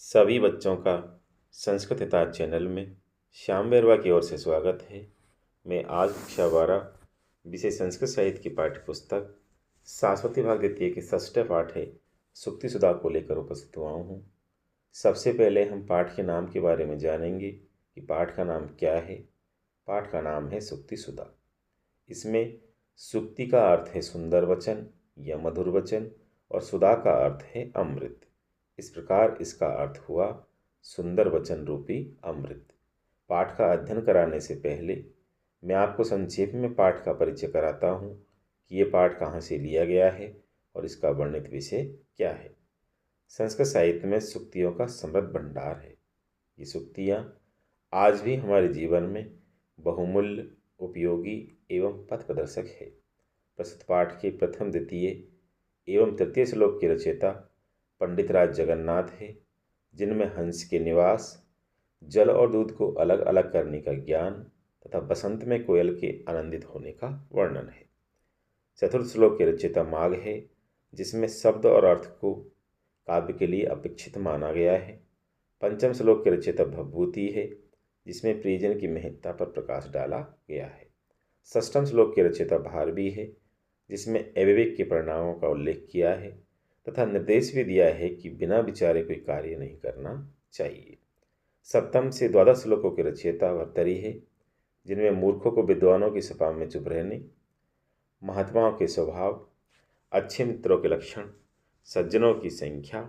सभी बच्चों का संस्कृत हिताज चैनल में श्याम बेरवा की ओर से स्वागत है। मैं आज कक्षा 12 विषय संस्कृत साहित्य की पाठ्य पुस्तक सारस्वती भाग द्वितीय के षष्ठ पाठ है सुक्ति सुधा को लेकर उपस्थित हुआ हूँ। सबसे पहले हम पाठ के नाम के बारे में जानेंगे कि पाठ का नाम क्या है। पाठ का नाम है सुक्ति सुधा। इसमें सुक्ति का अर्थ है सुंदर वचन या मधुर वचन और सुधा का अर्थ है अमृत। इस प्रकार इसका अर्थ हुआ सुंदर वचन रूपी अमृत। पाठ का अध्ययन कराने से पहले मैं आपको संक्षेप में पाठ का परिचय कराता हूँ कि ये पाठ कहाँ से लिया गया है और इसका वर्णित विषय क्या है। संस्कृत साहित्य में सूक्तियों का समृद्ध भंडार है। ये सूक्तियाँ आज भी हमारे जीवन में बहुमूल्य, उपयोगी एवं पथ प्रदर्शक है। प्रस्तुत पाठ के प्रथम, द्वितीय एवं तृतीय श्लोक के रचयिता पंडित राज जगन्नाथ है, जिनमें हंस के निवास, जल और दूध को अलग अलग करने का ज्ञान तथा बसंत में कोयल के आनंदित होने का वर्णन है। चतुर्थ श्लोक के रचयिता माघ है, जिसमें शब्द और अर्थ को काव्य के लिए अपेक्षित माना गया है। पंचम श्लोक के रचयिता भवभूति है, जिसमें प्रियजन की महत्ता पर प्रकाश डाला गया है। षष्ठम श्लोक के रचयिता भारवी है, जिसमें अविवेक के परिणामों का उल्लेख किया है तथा निर्देश भी दिया है कि बिना विचारे कोई कार्य नहीं करना चाहिए। सप्तम से द्वादश श्लोकों के रचयिता भर्तरी है, जिनमें मूर्खों को विद्वानों की सभा में चुप रहने, महात्माओं के स्वभाव, अच्छे मित्रों के लक्षण, सज्जनों की संख्या,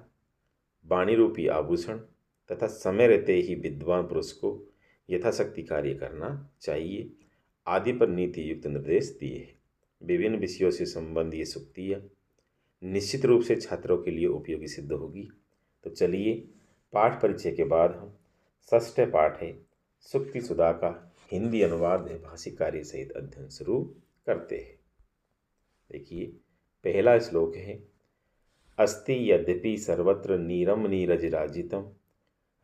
वाणी रूपी आभूषण तथा समय रहते ही विद्वान पुरुष को यथाशक्ति कार्य करना चाहिए आदि पर नीति युक्त निर्देश दिए हैं। विभिन्न विषयों से संबंधित ये सूक्तियाँ निश्चित रूप से छात्रों के लिए उपयोगी सिद्ध होगी। तो चलिए पाठ परिचय के बाद हम षष्ठ पाठ है सुक्ति सुधा का हिंदी अनुवाद है भाषिक कार्य सहित अध्ययन शुरू करते हैं। देखिए, पहला श्लोक है अस्ति यद्यपि सर्वत्र नीरम नीरजराजितम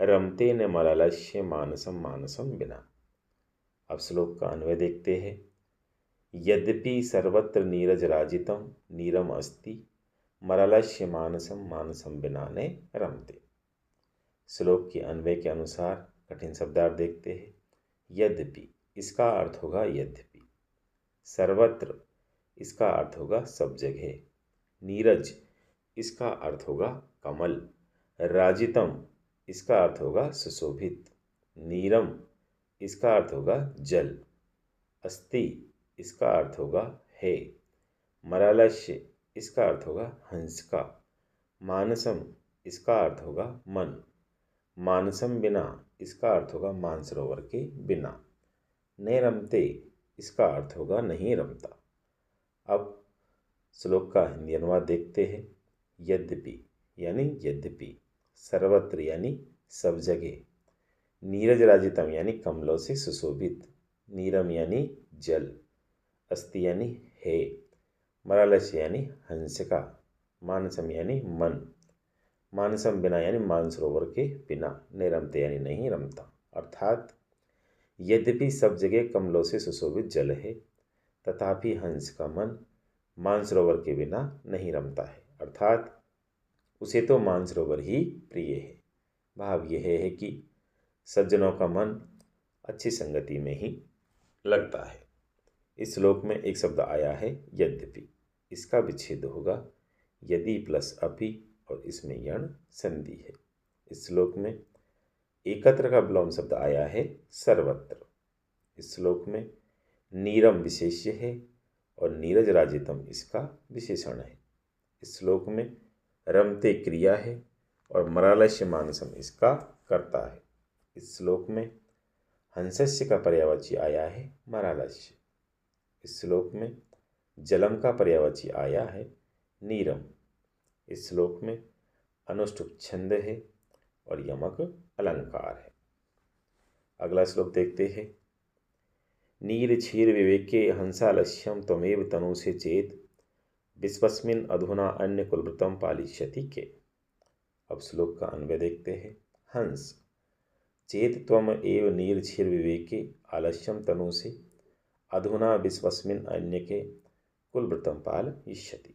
रमते न मलालस्य मानसम मानसम बिना। अब श्लोक का अन्वय देखते हैं। यद्यपि सर्वत्र नीरजराजितम नीरम अस्ति मलालस्य मानसम मानसम बिना ने रमते। श्लोक के अन्वय के अनुसार कठिन शब्दार्थ देखते हैं। यद्यपि इसका अर्थ होगा यद्यपि, सर्वत्र इसका अर्थ होगा सब जगह, नीरज इसका अर्थ होगा कमल, राजितम इसका अर्थ होगा सुशोभित, नीरम इसका अर्थ होगा जल, अस्ति इसका अर्थ होगा है, मलालस्य इसका अर्थ होगा हंस का, मानसम इसका अर्थ होगा मन, मानसम बिना इसका अर्थ होगा मानसरोवर के बिना, न रमते इसका अर्थ होगा नहीं रमता। अब श्लोक का हिंदी अनुवाद देखते हैं। यद्यपि यानी यद्यपि, सर्वत्र यानी सब जगह, नीरज राजितम यानी कमलों से सुशोभित, नीरम यानी जल, अस्ति यानी है, मलालस्य यानी हंस का, मानसम यानी मन, मानसम बिना यानी मानसरोवर के बिना, न रमते यानी नहीं रमता। अर्थात यद्यपि सब जगह कमलों से सुशोभित जल है, तथापि हंस का मन मानसरोवर के बिना नहीं रमता है। अर्थात उसे तो मानसरोवर ही प्रिय है। भाव यह है कि सज्जनों का मन अच्छी संगति में ही लगता है। इस श्लोक में एक शब्द आया है यद्यपि, इसका विच्छेद होगा यदि प्लस अपि और इसमें यण संधि है। इस श्लोक में एकत्र का विलोम शब्द आया है सर्वत्र। इस श्लोक में नीरम विशेष्य है और नीरज राजितम इसका विशेषण है। इस श्लोक में रमते क्रिया है और मलालस्य मानसम इसका कर्ता है। इस श्लोक में हंसस्य का पर्यायवाची आया है मलालस्य। इस श्लोक में जलम का पर्यायवाची आया है नीरम। इस श्लोक में अनुष्टुप छंद है और यमक अलंकार है। अगला श्लोक देखते हैं। नीर क्षीर विवेके हंसालस्यम त्वमेव तनु से चेत विश्वस्मिन अधुना अन्य कुलव्रतम पालिष्यति के। अब श्लोक का अन्वय देखते हैं। हंस चेत त्वम एव नीर क्षीर विवेके आलस्यम तनु से अधुना विश्वस्मिन अन्य के कुलव्रतम पालयिष्यति।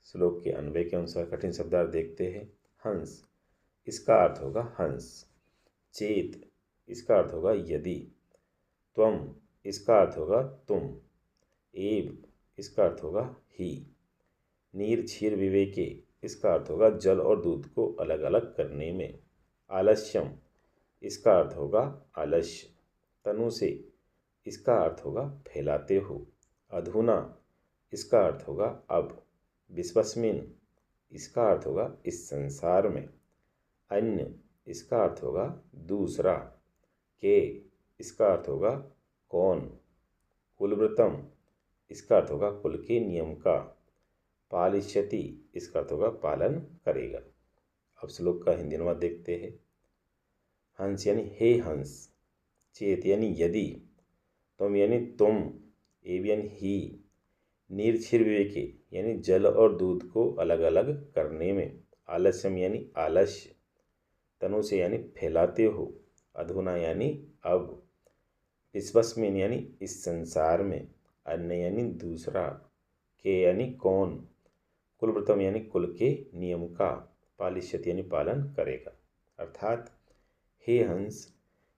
श्लोक के अन्वय के अनुसार कठिन शब्दार्थ देखते हैं। हंस इसका अर्थ होगा हंस। चेत इसका अर्थ होगा यदि। त्वम इसका अर्थ होगा तुम। एव इसका अर्थ होगा ही। नीर क्षीर विवेके इसका अर्थ होगा जल और दूध को अलग अलग करने में। आलस्यम इसका अर्थ होगा आलस्य। तनु से इसका अर्थ होगा फैलाते हो। अधुना इसका अर्थ होगा अब। विश्वस्मिन इसका अर्थ होगा इस संसार में। अन्य इसका अर्थ होगा दूसरा। के इसका अर्थ होगा कौन। कुलव्रतम इसका अर्थ होगा कुल के नियम का। पालिष्यति इसका अर्थ होगा पालन करेगा। अब श्लोक का हिंदी अनुवाद देखते हैं। हंस यानी हे हंस। चेत यानी यदि। तुम यानी तुम। एव यानी ही। नीर क्षीर विवेके यानी जल और दूध को अलग अलग करने में। आलस्यम यानी आलस्य। तनु से यानी फैलाते हो। अधुना यानी अब। विश्वस्मिन यानी इस संसार में। अन्य यानी दूसरा। के यानी कौन। कुलव्रतम यानी कुल के नियम का। पालिष्यति यानी पालन करेगा। अर्थात हे हंस,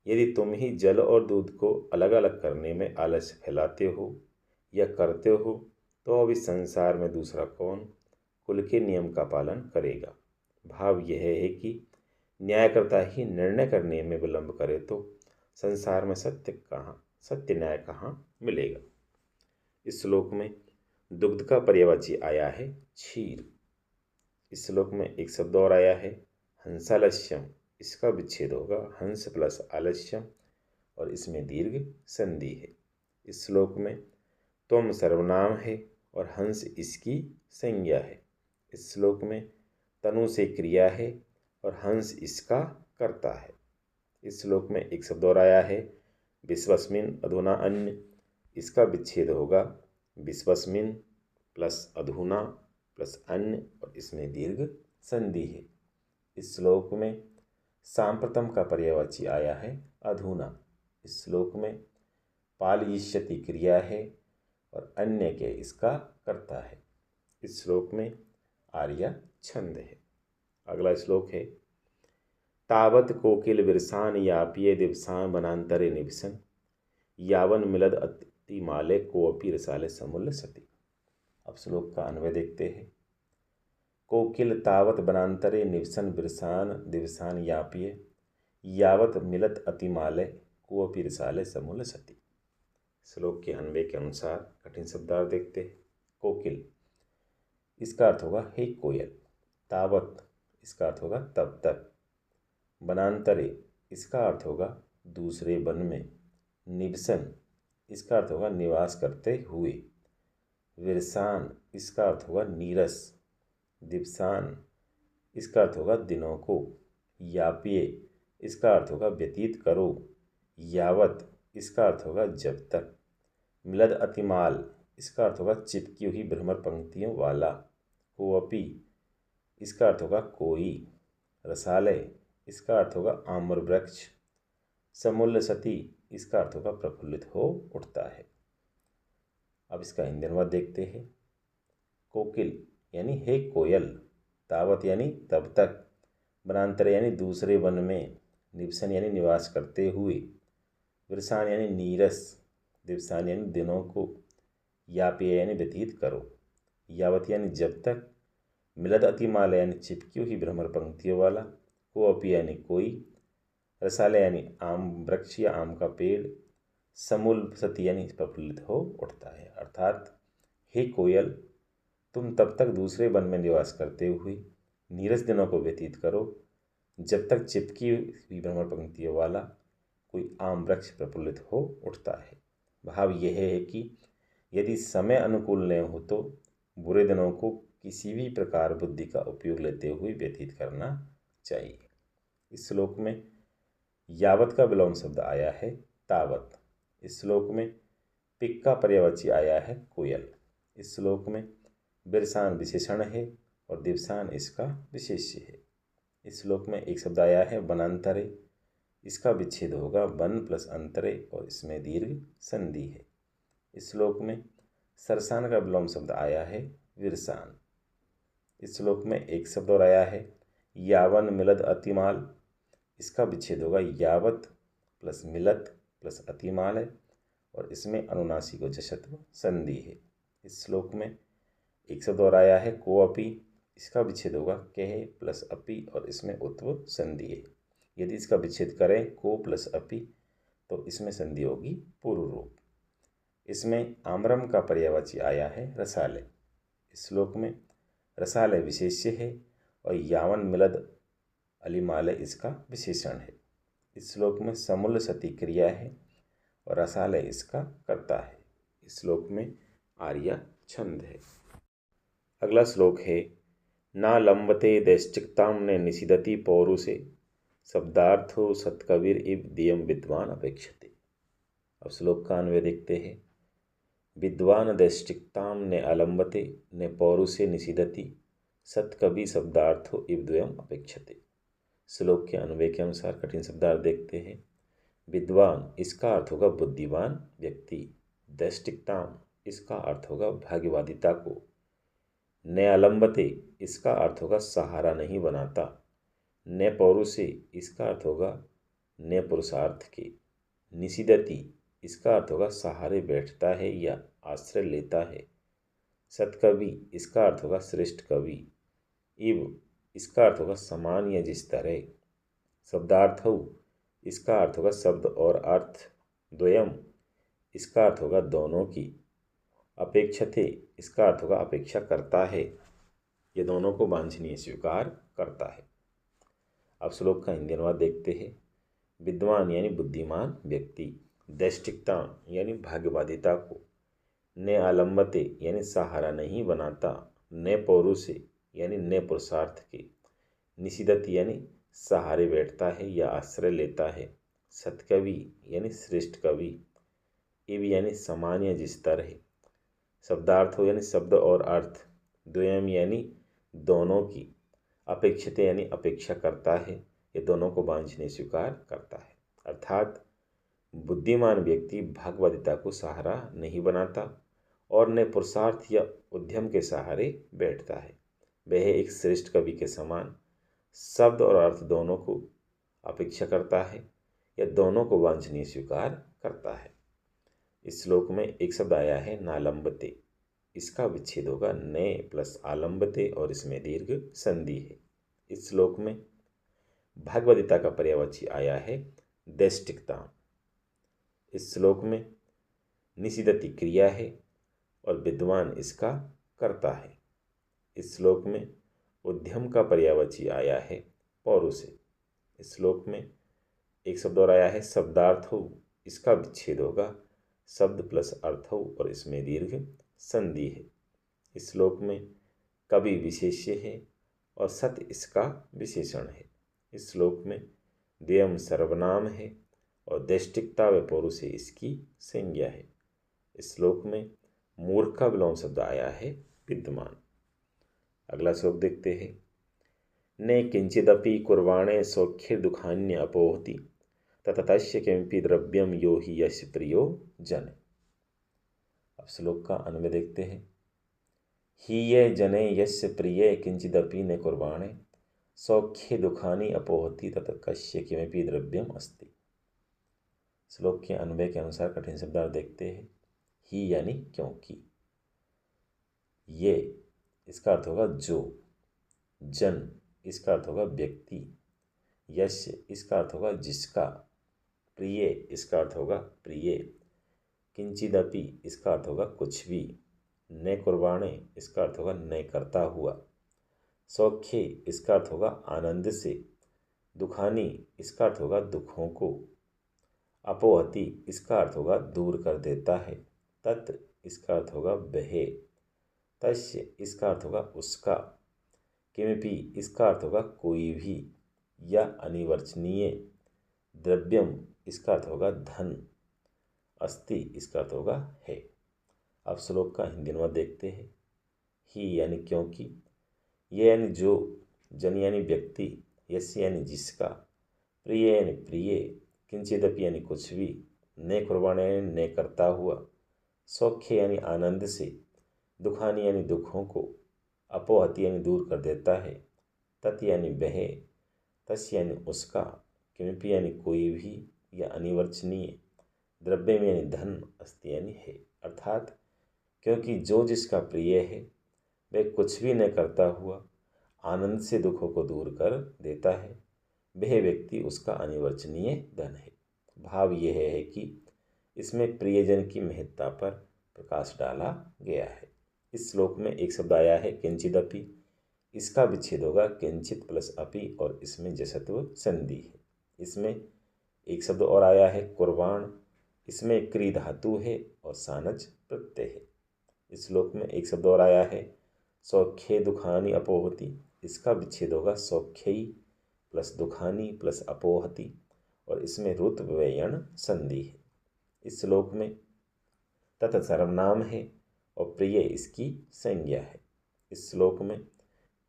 यदि तुम ही जल और दूध को अलग अलग करने में आलस्य फैलाते हो या करते हो तो अब इस संसार में दूसरा कौन कुल के नियम का पालन करेगा। भाव यह है कि न्यायकर्ता ही निर्णय करने में विलंब करे तो संसार में सत्य न्याय कहाँ मिलेगा। इस श्लोक में दुग्ध का पर्यायवाची आया है क्षीर। इस श्लोक में एक शब्द और आया है हंसालस्यम। इसका विच्छेद होगा हंस प्लस आलस्यम और इसमें दीर्घ संधि है। इस श्लोक में त्वम सर्वनाम है और हंस इसकी संज्ञा है। इस श्लोक में तनु से क्रिया है और हंस इसका कर्ता है। इस श्लोक में एक शब्द और आया है विश्वस्मिन अधुना अन्य। इसका विच्छेद होगा विश्वस्मिन प्लस अधुना प्लस अन्य और इसमें दीर्घ संधि है। इस श्लोक में सांप्रतम का पर्यायवाची आया है अधुना। इस श्लोक में पालयिष्यति क्रिया है और अन्य के इसका कर्ता है। इस श्लोक में आर्या छंद है। अगला श्लोक है तावत कोकिल विरसान यापिये दिवसान वनांतरे निवसन यावन मिलद अतिमाले कोअपि रसाले समुल्ल सति। अब श्लोक का अन्वय देखते हैं। कोकिल तावत वनांतरे निवसन विरसान दिवसान यापिये यावत मिलत अतिमाले कोअपि रसाले समुल्ल सति। श्लोक के अन्वय के अनुसार कठिन शब्दार्थ देखते हैं। कोकिल इसका अर्थ होगा हे कोयल। तावत इसका अर्थ होगा तब तक। वनांतरे इसका अर्थ होगा दूसरे वन में। निवसन इसका अर्थ होगा निवास करते हुए। विरसान इसका अर्थ होगा नीरस। दिवसान इसका अर्थ होगा दिनों को। यापिये इसका अर्थ होगा व्यतीत करो। यावत इसका अर्थ होगा जब तक। मिलद अतिमाल इसका अर्थ होगा चिपकी हुई भ्रमर पंक्तियों वाला। कोअपि इसका अर्थ होगा कोई। रसालय इसका अर्थ होगा आम्र वृक्ष। समुल्ल सती इसका अर्थ होगा प्रफुल्लित हो उठता है। अब इसका हिंदी अनुवाद देखते हैं। कोकिल यानी हे कोयल। तावत यानी तब तक। वनांतर यानी दूसरे वन में। निवसन यानी निवास करते हुए। विरसान यानी नीरस। दिवसान यानी दिनों को। यापिय यानी व्यतीत करो। यावत यानी जब तक। मिलद अतिमाल यानी चिपकी हुई भ्रमर पंक्तियों वाला। कोअपि यानी कोई। रसाले यानी आम वृक्ष या आम का पेड़। समुल सती यानी प्रफुल्लित हो उठता है। अर्थात हे कोयल, तुम तब तक दूसरे वन में निवास करते हुए नीरस दिनों को व्यतीत करो जब तक चिपकी हुई भ्रमर पंक्तियों वाला कोई आम वृक्ष प्रफुल्लित हो उठता है। भाव यह है कि यदि समय अनुकूल न हो तो बुरे दिनों को किसी भी प्रकार बुद्धि का उपयोग लेते हुए व्यतीत करना चाहिए। इस श्लोक में यावत का विलोम शब्द आया है तावत। इस श्लोक में पिक का पर्यायवाची आया है कोयल। इस श्लोक में विरसान विशेषण है और दिवसान इसका विशेष्य है। इस श्लोक में एक शब्द आया है वनांतरे। इसका विच्छेद होगा वन प्लस अंतरे और इसमें दीर्घ संधि है। इस श्लोक में सरसान का विलोम शब्द आया है विरसान। इस श्लोक में एक शब्द और आया है यावन मिलद अतिमाल, इसका विच्छेद होगा यावत प्लस मिलत प्लस अतिमाल है और इसमें अनुनासिक जशत्व संधि है। इस श्लोक में एक शब्द और आया है को अपि, इसका विच्छेद होगा कह प्लस अपि और इसमें उत्व संधि है। यदि इसका विच्छेद करें को प्लस अपि तो इसमें संधि होगी पूर्व रूप। इसमें आम्रम का पर्यायवाची आया है रसालय। इस श्लोक में रसालय विशेष्य है और यावन मिलद अलिमालय इसका विशेषण है। इस श्लोक में समूल सती क्रिया है और रसालय इसका कर्ता है। इस श्लोक में आर्या छंद है। अगला श्लोक है ना लंबते दैश्चिक्ताम ने निषिदति पौरुषे शब्दार्थो सत्कविर इव दियम विद्वान अपेक्षते। अब श्लोक का अन्वय देखते हैं। विद्वान दैश्चिक्ताम ने अलंबते ने पौरुषे निषिदति सत्कवि शब्दार्थो इव द्वयम अपेक्षते। श्लोक के अन्वय के अनुसार कठिन शब्दार्थ देखते हैं। विद्वान इसका अर्थ होगा बुद्धिमान व्यक्ति, दैष्टिकताम इसका अर्थ होगा भाग्यवादिता को, न अलंबते इसका अर्थ होगा सहारा नहीं बनाता, न पौरुषे इसका अर्थ होगा न पुरुषार्थ के, निषिदति इसका अर्थ होगा सहारे बैठता है या आश्रय लेता है, सत्कवि इसका अर्थ होगा श्रेष्ठ कवि, इव इसका अर्थ होगा समान या जिस तरह, शब्दार्थौ इसका अर्थ होगा शब्द और अर्थ, द्वयम इसका अर्थ होगा दोनों की, अपेक्षते इसका अर्थ होगा अपेक्षा करता है, ये दोनों को वांछनीय स्वीकार करता है। अब श्लोक का हिंदी अनुवाद देखते हैं। विद्वान यानी बुद्धिमान व्यक्ति, दैष्टिकता यानी भाग्यवादिता को, न आलम्बते यानी सहारा नहीं बनाता, न पौरुषे यानी न पुरुषार्थ के, निषिदति यानी सहारे बैठता है या आश्रय लेता है, सत्कवि यानी श्रेष्ठ कवि, इव यानी समान या जिस तरह, शब्दार्थो यानी शब्द और अर्थ, द्वयम यानी दोनों की, अपेक्षते यानी अपेक्षा करता है, ये दोनों को वांछनीय स्वीकार करता है। अर्थात बुद्धिमान व्यक्ति भाग्यवादिता को सहारा नहीं बनाता और न पुरुषार्थ या उद्यम के सहारे बैठता है। वह एक श्रेष्ठ कवि के समान शब्द और अर्थ दोनों को अपेक्षा करता है या दोनों को वांछनीय स्वीकार करता है। इस श्लोक में एक शब्द आया है नालंबते, इसका विच्छेद होगा ने प्लस आलंबते और इसमें दीर्घ संधि है। इस श्लोक में भाग्यवादिता का पर्यायवाची आया है दैष्टिकता। इस श्लोक में निषिदति क्रिया है और विद्वान इसका कर्ता है। इस श्लोक में उद्यम का पर्यायवाची आया है पौरुषे। इस श्लोक में एक शब्द और आया है शब्दार्थो, इसका विच्छेद होगा शब्द प्लस अर्थो और इसमें दीर्घ संधि है। इस श्लोक में कवि विशेष्य है और सत इसका विशेषण है। इस श्लोक में द्वयम सर्वनाम है और दैष्टिकता व पौरुषे इसकी संज्ञा है। इस श्लोक में मूर्ख का विलोम शब्द आया है विद्वान। अगला श्लोक देखते हैं। ने किंचिदपि कुर्वाणे सौख्य दुखान्य अपोहति ततस्य किमपि द्रव्यम यो हि यस्य प्रियो जन। अब श्लोक का अन्वय देखते हैं। ही ये जने यस्य प्रिय किंचिदपि न कुर्वाणे सौख्य दुखानि अपोहति ततस्य किमपि द्रव्यम अस्ति। श्लोक के अन्वय के अनुसार कठिन शब्दार्थ देखते हैं। ही यानी क्योंकि, ये इसका अर्थ होगा जो, जन इसका अर्थ होगा व्यक्ति, यश इसका अर्थ होगा जिसका, प्रिय इसका अर्थ होगा प्रिय, किंचिदपि इसका अर्थ होगा कुछ भी, न कुर्बाणे इसका अर्थ होगा न करता हुआ, सौख्य इसका अर्थ होगा आनंद से, दुखानी इसका अर्थ होगा दुखों को, अपोहति इसका अर्थ होगा दूर कर देता है, तत् इसका अर्थ होगा वह, तस्य इसका अर्थ होगा उसका, किमपि इसका अर्थ होगा कोई भी या अनिवर्चनीय, द्रव्यम इसका अर्थ होगा धन, अस्ति इसका अर्थ होगा है। अब श्लोक का हिंदी अनुवाद देखते हैं। ही यानी क्योंकि, ये यानी जो, जन यानी व्यक्ति, यस्य यानी जिसका, प्रिय यानी प्रिय, किंचिदपि यानी कुछ भी, न कुर्बाने यानी न करता हुआ, सौख्य यानी आनंद से, दुखानी यानी दुखों को, अपोहति यानी दूर कर देता है, तत् यानी वह, तस् यानी उसका, किमपि यानी कोई भी, या अनिवर्चनीय, द्रव्यम यानी धन, अस्ति यानी है। अर्थात क्योंकि जो जिसका प्रिय है वह कुछ भी न करता हुआ आनंद से दुखों को दूर कर देता है, वह व्यक्ति उसका अनिवर्चनीय धन है। भाव यह है कि इसमें प्रियजन की महत्ता पर प्रकाश डाला गया है। इस श्लोक में एक शब्द आया है किंचिदपि, इसका विच्छेद होगा किंचित प्लस अपि और इसमें जसत्व संधि है। इसमें एक शब्द और आया है कुर्बाण, इसमें क्री धातु है और सानच प्रत्यय है। इस श्लोक में एक शब्द और आया है सौख्ये दुखानी अपोहति, इसका विच्छेद होगा सौख्यई प्लस दुखानी प्लस अपोहति और इसमें रुत व्ययण संधि है। इस श्लोक में तत् सर्वनाम है और प्रिय इसकी संज्ञा है। इस श्लोक में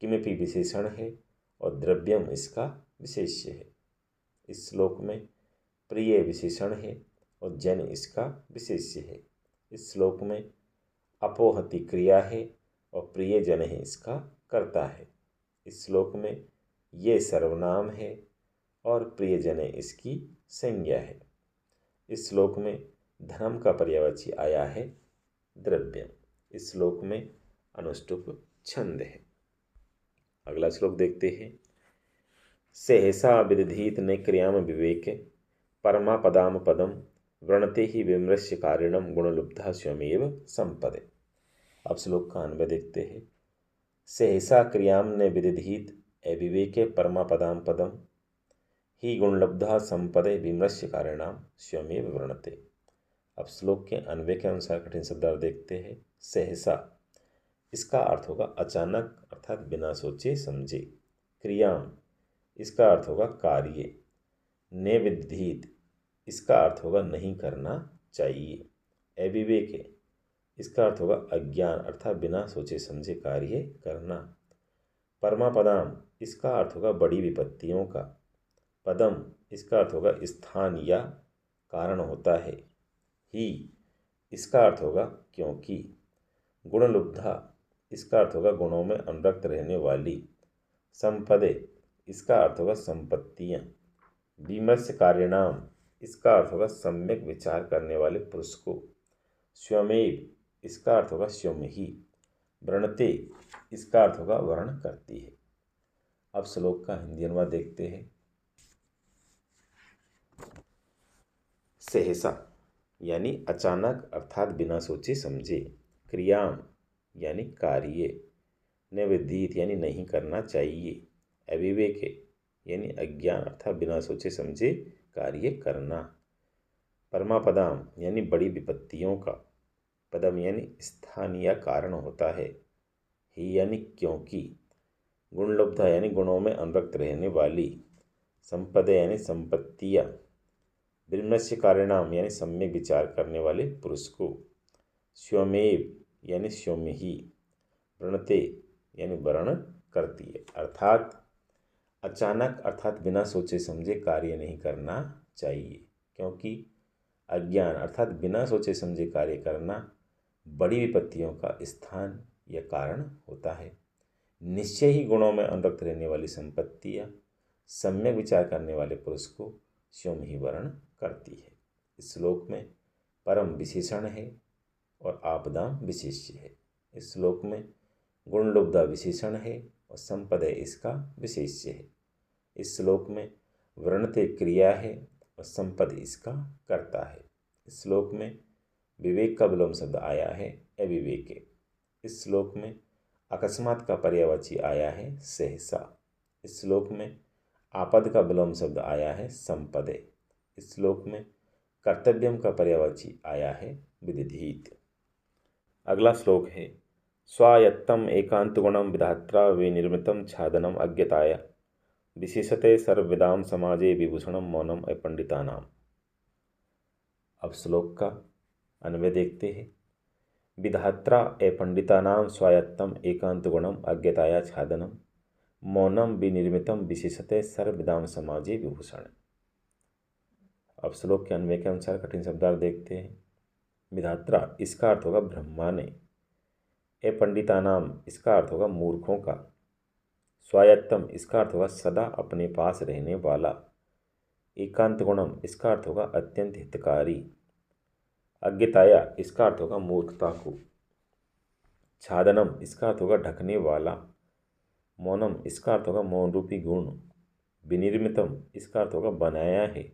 किमपि विशेषण है और द्रव्यम इसका विशेष्य है। इस श्लोक में प्रिय विशेषण है और जन इसका विशेष्य है। इस श्लोक में अपोहति क्रिया है और प्रिय जन है इसका कर्ता है। इस श्लोक में ये सर्वनाम है और प्रिय जन इसकी संज्ञा है। इस श्लोक में धर्म का पर्यायवाची आया है द्रव्यम। इस श्लोक में अनुष्टुप छंद है। अगला श्लोक देखते हैं। सहसा विदधीत ने क्रियाम विवेक परमा पदाम पदम वृणते ही विमृश्य कारिणम गुणलुब्धा स्वयमेव संपदे। अब श्लोक का अन्वय देखते हैं। सहसा क्रियाम ने विदधीत अविवेके परमा पदाम पदम ही गुणलब्धा संपदे विमृश्य कारिणाम स्वयमेव वृणते। अब श्लोक के अन्वय के अनुसार कठिन शब्दार्थ देखते हैं। सहसा, इसका अर्थ होगा अचानक अर्थात बिना सोचे समझे। क्रियाम, इसका अर्थ होगा कार्य। नेविधीत, इसका अर्थ होगा नहीं करना चाहिए। अविवेक, इसका अर्थ होगा अज्ञान अर्थात बिना सोचे समझे कार्य करना। परमापदाम, इसका अर्थ होगा बड़ी विपत्तियों का। पदम, इसका अर्थ होगा स्थान या कारण होता है। ही, इसका अर्थ होगा क्योंकि। गुणलुब्धा, इसका अर्थ होगा गुणों में अनुरक्त रहने वाली। संपदे, इसका अर्थ होगा संपत्तियाँ। विमर्श कार्यणाम, इसका अर्थ होगा सम्यक विचार करने वाले पुरुष को। स्वयमेव, इसका अर्थ होगा स्वयं ही। वृणते, इसका अर्थ होगा वर्ण करती है। अब श्लोक का हिंदी अनुवाद देखते हैं। सहसा यानी अचानक अर्थात बिना सोचे समझे। क्रियाम यानी कार्य। नवदीत यानी नहीं करना चाहिए। अविवेक यानी अज्ञान अर्थात बिना सोचे समझे कार्य करना। परमापदाम यानी बड़ी विपत्तियों का। पदम यानी स्थान या कारण होता है। ही यानी क्योंकि। गुणलब्धा यानी गुणों में अनुरक्त रहने वाली। संपदा यानी संपत्तियाँ। विमर्श कारिणाम यानी सम्यक विचार करने वाले पुरुष को। स्वयमेव यानी स्वयं ही। वृणते यानी वर्ण करती है अर्थात अचानक अर्थात बिना सोचे समझे कार्य नहीं करना चाहिए, क्योंकि अज्ञान अर्थात बिना सोचे समझे कार्य करना बड़ी विपत्तियों का स्थान या कारण होता है। निश्चय ही गुणों में अनुरक्त रहने वाली संपत्तियाँ सम्यक विचार करने वाले पुरुष को स्वयं ही वर्ण करती है। इस श्लोक में परम विशेषण है और आपदाम विशेष्य है। इस श्लोक में गुणलुब्धा विशेषण है और संपदा इसका विशेष्य है। इस श्लोक में वृणते क्रिया है और संपद इसका कर्ता है। इस श्लोक में विवेक का विलोम शब्द आया है अविवेके। इस श्लोक में अकस्मात का पर्यायवाची आया है सहसा। इस श्लोक में आपद का विलोम शब्द आया है संपदे। इस श्लोक में कर्तव्यम का पर्यायवाची आया है विदधीत। अगला श्लोक है स्वायत्तम एकांत गुणम विधात्रा विनिर्मितम छादनम अज्ञताय विशेषते सर्वविदाम समाजे विभूषणम मौनम अपंडितानाम। अब श्लोक का अन्वय देखते हैं। विधात्रा अपंडितानाम स्वायत्तम एकांत गुणम अज्ञताया छादनम मौनम विनिर्मितम विशेषते सर्वविदाम समाजे विभूषण। अब श्लोक के अन्वय के अनुसार कठिन शब्दार्थ देखते हैं। विधात्रा इसका अर्थ होगा ब्रह्मा ने। पंडितानाम इसका अर्थ होगा मूर्खों का। स्वायत्तम इसका अर्थ होगा सदा अपने पास रहने वाला। एकांत गुणम इसका अर्थ होगा अत्यंत हितकारी। अज्ञताया इसका अर्थ होगा मूर्खता को। छादनम इसका अर्थ होगा ढकने वाला। मौनम इसका अर्थ होगा मौन रूपी गुण। विनिर्मितम इसका अर्थ होगा बनाया है।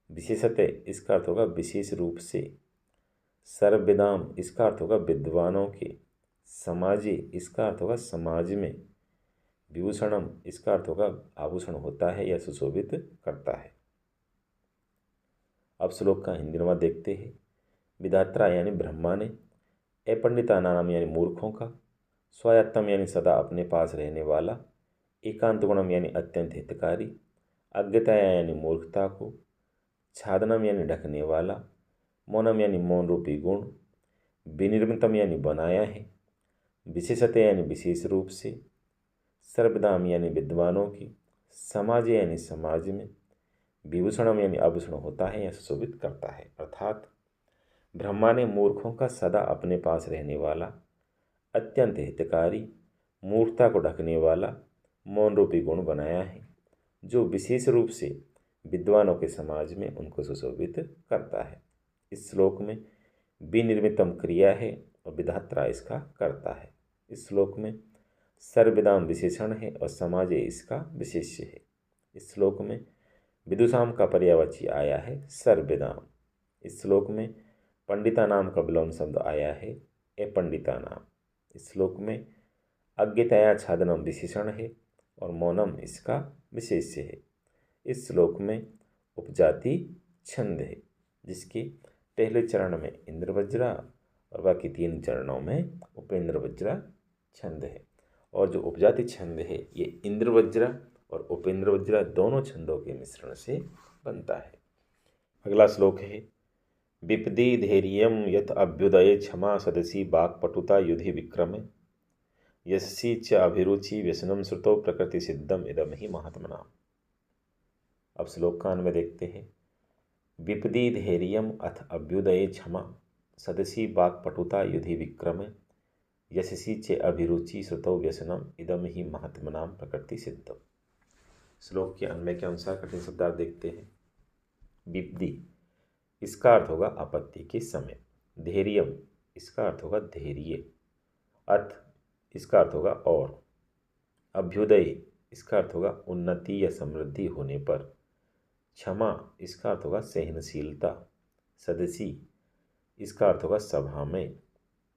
विशेषतः इसका अर्थ होगा विशेष रूप से। सर्वविदाम इसका अर्थ होगा विद्वानों के। समाजे इसका अर्थ होगा समाज में। विभूषणम इसका अर्थ होगा आभूषण होता है या सुशोभित करता है। अब श्लोक का हिंदी अनुवाद देखते हैं। विधात्रा यानी ब्रह्मा ने, अपंडिता नाम यानी मूर्खों का, स्वायत्तम यानी सदा अपने पास रहने वाला, एकांत गुणम यानी अत्यंत हितकारी, अज्ञताया यानी मूर्खता को, छादनम यानी ढकने वाला, मौनम यानी मौन रूपी गुण, विनिर्मितम यानी बनाया है, विशेषतः यानी विशेष रूप से, सर्वदाम यानी विद्वानों की, समाज यानी समाज में, विभूषणम यानी आभूषण होता है या सुशोभित करता है। अर्थात ब्रह्मा ने मूर्खों का सदा अपने पास रहने वाला, अत्यंत हितकारी, मूर्खता को ढकने वाला मौन रूपी गुण बनाया है, जो विशेष रूप से विद्वानों के समाज में उनको सुशोभित करता है। इस श्लोक में विनिर्मितम क्रिया है और विधात्रा इसका कर्ता है। इस श्लोक में सर्वविदाम विशेषण है और समाजे इसका विशेष्य है। इस श्लोक में विदुषाम का पर्यायवाची आया है सर्वविदाम। इस श्लोक में पंडिता नाम का विलोम शब्द आया है अपंडिता नाम। इस श्लोक में अज्ञताया छादनम विशेषण है और मौनम इसका विशेष्य है। इस श्लोक में उपजाति छंद है, जिसके पहले चरण में इंद्रवज्रा और बाकी 3 चरणों में उपेंद्रवज्रा छंद है। और जो उपजाति छंद है ये इंद्रवज्रा और उपेंद्रवज्रा दोनों छंदों के मिश्रण से बनता है। अगला श्लोक है विपदी धैर्यम यत अभ्युदये क्षमा सदसी वाक्पटुता युधि विक्रम यशसी च अभिरुचि व्यसनम श्रुतो प्रकृति सिद्धम इदम ही महात्मना। अब श्लोक का अन्वय देखते हैं। विपदी धैर्यम अथ अभ्युदये क्षमा सदसी वाक्पटुता युधि विक्रम यशसी चे अभिरुचि श्रुतौ व्यसनम इदम ही महात्मनाम प्रकृति सिद्धम। श्लोक के अन्वय के अनुसार कठिन शब्दार्थ देखते हैं। विपदी इसका अर्थ होगा आपत्ति के समय। धैर्यम इसका अर्थ होगा धैर्य। अथ इसका अर्थ होगा और। अभ्युदय इसका अर्थ होगा उन्नति या समृद्धि होने पर। क्षमा इसका अर्थ होगा सहनशीलता। सदसी इसका अर्थ होगा सभा में।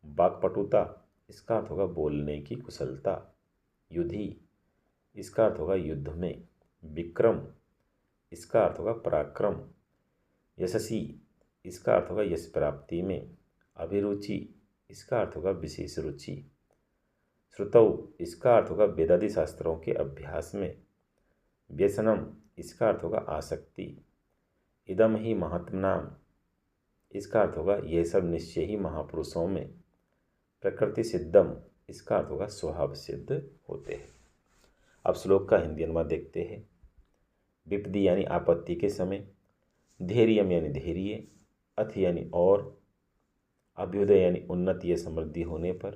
वाक्पटुता इसका अर्थ होगा बोलने की कुशलता। युधि इसका अर्थ होगा युद्ध में। विक्रम इसका अर्थ होगा पराक्रम। यशसी इसका अर्थ होगा यश प्राप्ति में। अभिरुचि इसका अर्थ होगा विशेष रुचि। श्रुतौ इसका अर्थ होगा वेदादि शास्त्रों के अभ्यास में। व्यसनम इसका अर्थ होगा आसक्ति। इदम ही महात्मनाम इसका अर्थ होगा यह सब निश्चय ही महापुरुषों में। प्रकृति सिद्धम इसका अर्थ होगा स्वभाव सिद्ध होते हैं। अब श्लोक का हिंदी अनुवाद देखते हैं। विपदी यानी आपत्ति के समय, धैर्यम यानी धैर्य, अथ यानी और, अभ्युदय यानी उन्नति या समृद्धि होने पर,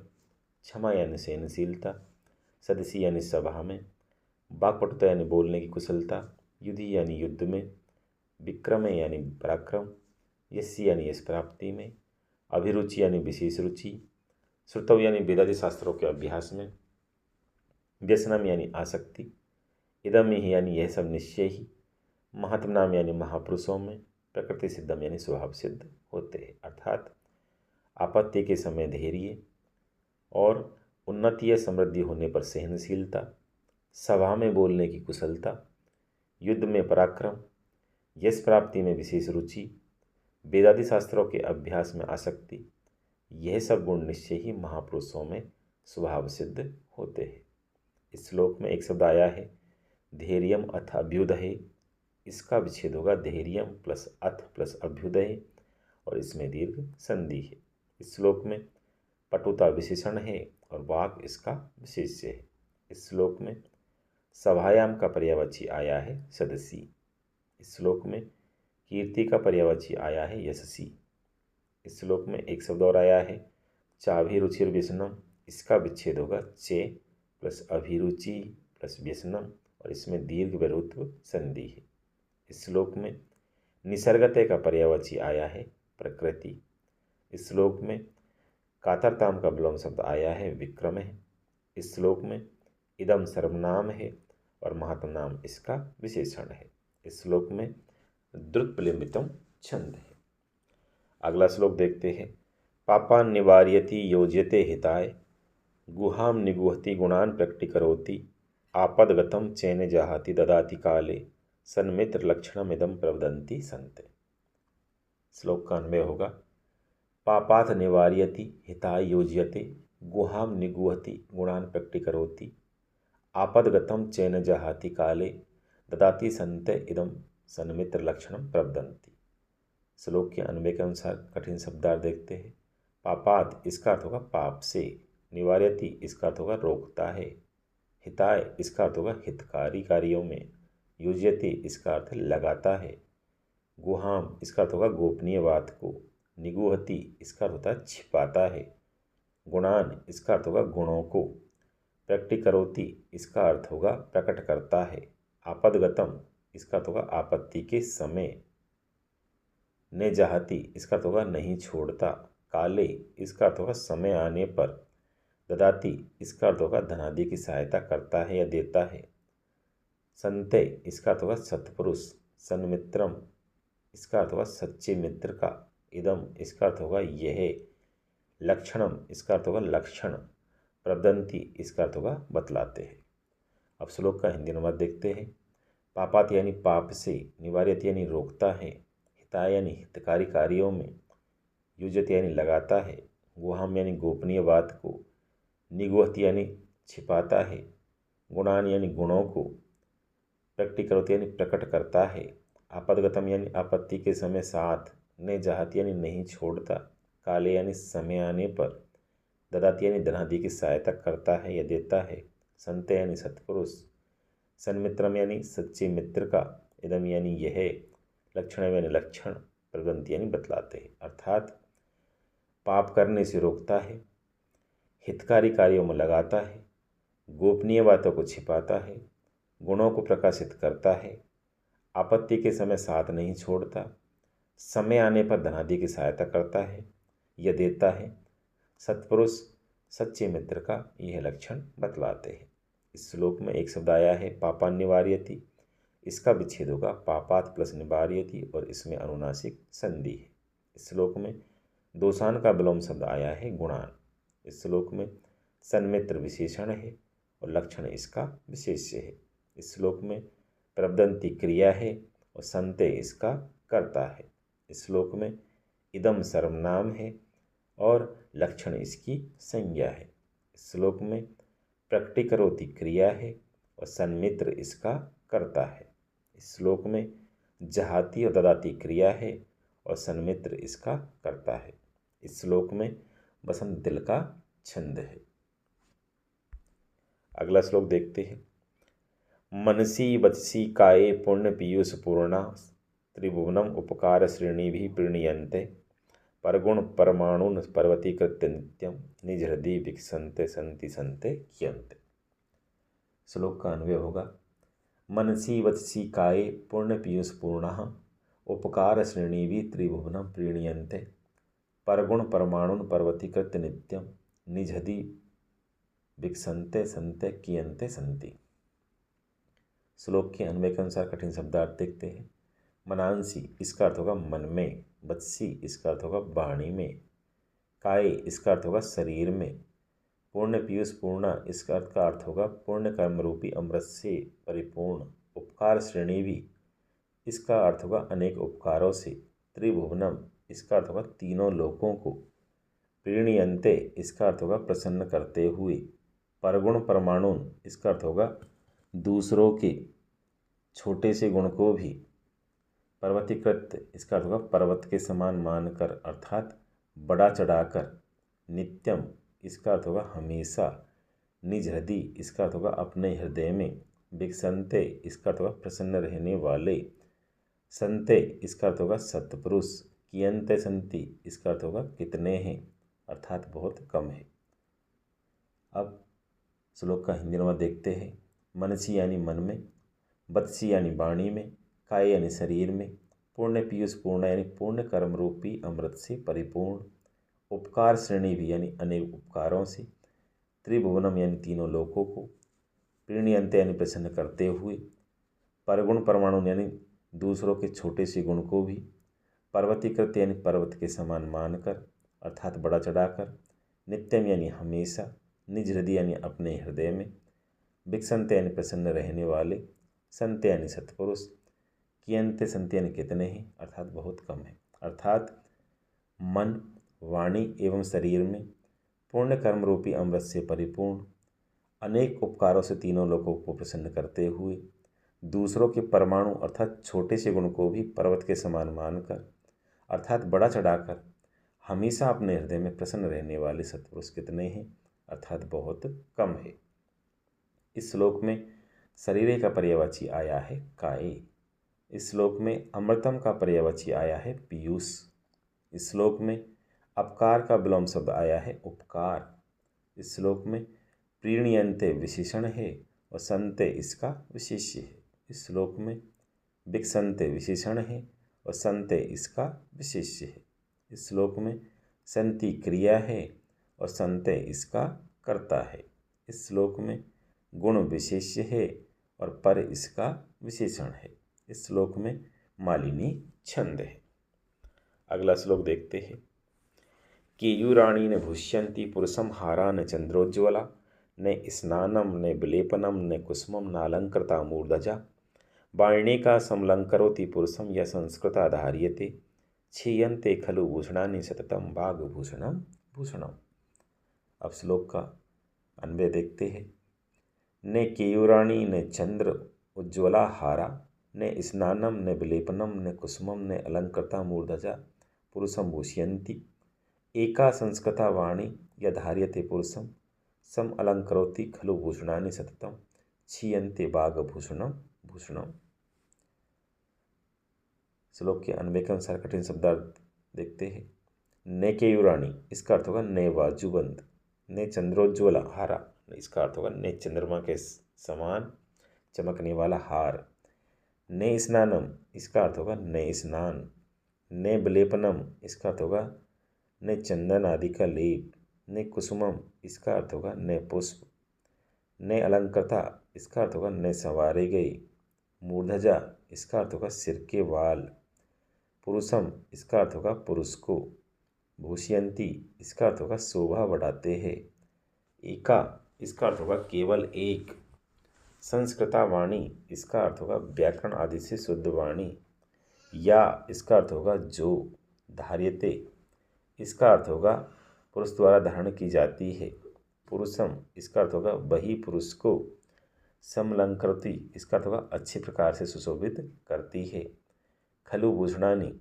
क्षमा यानी सहनशीलता, सदसी यानी सभा में, वाक्पटुता यानी बोलने की कुशलता, युधि यानी युद्ध में, विक्रम यानी पराक्रम, यशी यानी यश प्राप्ति में, अभिरुचि यानी विशेष रुचि, श्रुतौ यानी वेदादि शास्त्रों के अभ्यास में, व्यसनम यानी आसक्ति, इदम ही यानी यह सब निश्चय ही, महात्मनाम यानी महापुरुषों में, प्रकृति सिद्धम यानी स्वभाव सिद्ध होते हैं। अर्थात आपत्ति के समय धैर्य और उन्नति या समृद्धि होने पर सहनशीलता, सभा में बोलने की कुशलता, युद्ध में पराक्रम, यश प्राप्ति में विशेष रुचि, वेदादि शास्त्रों के अभ्यास में आसक्ति, यह सब गुण निश्चय ही महापुरुषों में स्वभाव सिद्ध होते हैं। इस श्लोक में एक शब्द आया है धैर्यम अथ अभ्युदय। इसका विच्छेद होगा धैर्यम प्लस अथ प्लस अभ्युदय और इसमें दीर्घ संधि है। इस श्लोक में पटुता विशेषण है और वाक इसका विशेष्य है। इस श्लोक में सभायाम का पर्यायवाची आया है सदसी। इस श्लोक में कीर्ति का पर्यायवाची आया है यशसी। इस श्लोक में एक शब्द और आया है चाभिरुचिर व्यसनम। इसका विच्छेद होगा चे प्लस अभिरुचि प्लस व्यसनम और इसमें दीर्घ विरुद्ध संधि है। इस श्लोक में निसर्गते का पर्यायवाची आया है प्रकृति। इस श्लोक में कातरताम का विलोम शब्द आया है विक्रम है। इस श्लोक में इदम सर्वनाम है और महात्मनाम इसका विशेषण है। इस श्लोक में द्रुत प्रलंबितम छंद है। अगला श्लोक देखते हैं। पापान निवार्यति योज्यते हिताय गुहाम निगुहति गुणान प्रकटीकरोति आपदगतम चैन जहाति ददाति काले सन्मित्र लक्षणमिदम प्रवदन्ति संते। श्लोक का अन्वय होगा। पापाथ निवार्यति हिताय योज्यते गुहाम निगुहति गुणान प्रकटीकरोति आपदगतम चैन जहाति काले ददाति संते इदम सन्मित्र लक्षणम प्रवदन्ति। श्लोक के अन्वय के अनुसार कठिन शब्दार्थ देखते हैं। पापात इसका अर्थ होगा पाप से, निवार्यति इसका अर्थ होगा रोकता है, हिताय इसका अर्थ होगा हितकारी कार्यों में, युज्यति इसका अर्थ लगाता है, गुहाम इसका अर्थ होगा गोपनीय बात को, निगूहति इसका अर्थ होता है छिपाता है, गुणान इसका अर्थ होगा गुणों को, प्रकटीकरोति इसका अर्थ होगा प्रकट करता है, आपदगतम इसका अर्थ होगा आपत्ति के समय, ने जहाती इसका अर्थ होगा नहीं छोड़ता, काले इसका अर्थ होगा समय आने पर, ददाती इसका अर्थ होगा धनादि की सहायता करता है या देता है, संते इसका अर्थ होगा सत्पुरुष, सन्मित्रम इसका अर्थ होगा सच्चे मित्र का, इदम इसका अर्थ होगा यह, लक्षणम इसका अर्थ होगा लक्षण, प्रवदंती इसका अर्थ होगा बतलाते हैं। अब श्लोक का हिंदी अनुवाद देखते हैं। पापात यानी पाप से, निवार्यत यानी रोकता है, हिताय यानी हितकारी कार्यों में, युजत यानी लगाता है, गुहाम यानी गोपनीय बात को, निगुहत यानी छिपाता है, गुणान यानी गुणों को, प्रकटीकरोति यानी प्रकट करता है, आपदगतम यानी आपत्ति के समय साथ, ने जहाती यानी नहीं छोड़ता, काले यानी समय आने पर, ददाती यानी धनादि की सहायता करता है या देता है, संते यानी सत्पुरुष, सन्मित्रम यानी सच्चे मित्र का, इदम यानी यह, लक्षण यानी लक्षण, प्रवदंती यानी बतलाते हैं। अर्थात पाप करने से रोकता है, हितकारी कार्यों में लगाता है, गोपनीय बातों को छिपाता है, गुणों को प्रकाशित करता है, आपत्ति के समय साथ नहीं छोड़ता, समय आने पर धनादि की सहायता करता है, यह देता है, सत्पुरुष सच्चे मित्र का यह लक्षण बतलाते हैं। इस श्लोक में एक शब्द आया है पापान निवार्यति, इसका विच्छेद होगा पापात प्लस निवार्यति और इसमें अनुनासिक संधि है। इस श्लोक में दोषान का विलोम शब्द आया है गुणान। इस श्लोक में सन्मित्र विशेषण है और लक्षण इसका विशेष्य है। इस श्लोक में प्रवदंती क्रिया है और संते इसका कर्ता है। इस श्लोक में इदम सर्वनाम है और लक्षण इसकी संज्ञा है। इस श्लोक में प्रकटीकरोति क्रिया है और सन्मित्र इसका कर्ता है। इस श्लोक में जहाती और ददाती क्रिया है और सन्मित्र इसका कर्ता है। इस श्लोक में बसंत दिल का छंद है। अगला श्लोक देखते हैं। मनसी वत्सी काये पुण्य पीयूष पूर्णा त्रिभुवनम उपकार श्रेणी भी प्रणीयन्ते परगुण परमाणुन पर्वतीकृत्य नित्यम निज हृदय विकसन्ते संति संते कियन्ते। श्लोक का अन्वय होगा। मनसी वत्सी काये पुण्य पीयूष पूर्णः उपकार श्रेणी भी त्रिभुवनम प्रणीयन्ते परगुण परमाणुन पर्वतीकृत्य नित्यम निज हृदय विकसन्ते संते कियन्ते संति। श्लोक के अन्वय के अनुसार कठिन शब्दार्थ देखते हैं। मनांसी इसका अर्थ होगा मन में, वत्सी इसका अर्थ होगा वाणी में, काय इसका अर्थ होगा शरीर में, पूर्ण पीयूष पूर्णा इसका अर्थ होगा पूर्ण कर्म रूपी अमृत से परिपूर्ण, उपकार श्रेणी भी इसका अर्थ होगा अनेक उपकारों से, त्रिभुवनम इसका अर्थ होगा तीनों लोकों को, प्रीणयन्ते इसका अर्थ होगा प्रसन्न करते हुए, परगुण परमाणुन इसका अर्थ होगा दूसरों के छोटे से गुण को भी, पर्वतीकृत इसका अर्थ होगा पर्वत के समान मानकर अर्थात बड़ा चढ़ाकर, नित्यम इसका अर्थ होगा हमेशा, निज हृदय इसका अर्थ होगा अपने हृदय में, विकसन्ते इसका अर्थ होगा प्रसन्न रहने वाले, संते इसका अर्थ होगा सत्पुरुष, कियन्ते संति इसका अर्थ होगा कितने हैं अर्थात बहुत कम है। अब श्लोक का हिंदी अनुवाद देखते हैं। मनसी यानी मन में, बत्सी यानी वाणी में, काय यानी शरीर में, पूर्ण पीयूष पूर्ण यानी पूर्ण कर्म रूपी अमृत से परिपूर्ण, उपकार श्रेणी भी यानी अनेक उपकारों से, त्रिभुवनम यानी तीनों लोकों को, प्रीणयंत यानी प्रसन्न करते हुए, परगुण परमाणु यानी दूसरों के छोटे से गुण को भी, पर्वतीकृत यानी पर्वत के समान मानकर अर्थात बड़ा चढ़ाकर, नित्यम यानी हमेशा, निज हृदय यानी अपने हृदय में, विकसंत यानी प्रसन्न रहने वाले, संत यानी सत्पुरुष, कियंत संत यानी कितने हैं अर्थात बहुत कम है। अर्थात मन, वाणी एवं शरीर में पूर्ण कर्म रूपी अमृत से परिपूर्ण, अनेक उपकारों से तीनों लोगों को प्रसन्न करते हुए, दूसरों के परमाणु अर्थात छोटे से गुण को भी पर्वत के समान मानकर अर्थात बड़ा चढ़ाकर हमेशा अपने हृदय में प्रसन्न रहने वाले सत्पुरुष कितने हैं अर्थात बहुत कम है। इस श्लोक में शरीर का पर्यायवाची आया है काय। इस श्लोक में अमृतम का पर्यायवाची आया है पीयूष। इस श्लोक में अपकार का विलोम शब्द आया है उपकार। इस श्लोक में प्रीणयन्ते विशेषण है और संते इसका विशेष्य है। इस श्लोक में विकसन्ते विशेषण है और संते इसका विशेष्य है। इस श्लोक में संति क्रिया है और संते इसका कर्ता है। इस श्लोक में गुण विशेष्य है और पर इसका विशेषण है। इस श्लोक में मालिनी छंद है। अगला श्लोक देखते हैं। केयूराणी न भुष्यन्ति पुरुषम हारा न चंद्रोज्ज्वला न स्नानम न विलेपनम न कुसुमम नालंकृता मूर्धजा वाणिका समलंकरोति पुरुषम या संस्कृता धार्यते क्षीयन्ते खलु भूषणानि सततम वाग्भूषणम भूषणम। अब श्लोक का अन्वय देखते हैं। न केयूराणी न चंद्र उज्ज्वला हारा न स्नानम न विलेपनम न कुसुमम न अलंकृता मूर्धजा पुरुषम भूषयन्ति एका संस्कृता वाणी या धार्यते पुरुषम सम अलंकरोति खलु भूषणानि सततम क्षीयन्ते वाग्भूषणम भूषणम। श्लोक के अन्वय के अनुसार कठिन शब्दार्थ देखते हैं। न केयूराणी इसका अर्थ होगा न बाजूबंद, न चंद्रोज्ज्वला हारा इसका अर्थ होगा न चंद्रमा के समान चमकने वाला हार, न स्नानम इसका अर्थ होगा न स्नान, न विलेपनम इसका अर्थ होगा न चंदन आदि का लेप, न कुसुमम इसका अर्थ होगा न पुष्प, न अलंकृता इसका अर्थ होगा न संवारे गए, मूर्धजा इसका अर्थ होगा सिर के बाल, पुरुषम इसका अर्थ होगा पुरुष को, भूषयन्ति इसका अर्थ होगा शोभा बढ़ाते हैं, एका इसका अर्थ होगा केवल एक, संस्कृता वाणी इसका अर्थ होगा व्याकरण आदि से शुद्ध वाणी, या इसका अर्थ होगा जो, धार्यते इसका अर्थ होगा पुरुष द्वारा धारण की जाती है, पुरुषम इसका अर्थ होगा वही पुरुष को, समलंकृति इसका अर्थ होगा अच्छे प्रकार से सुशोभित करती है, खलु भूषणानि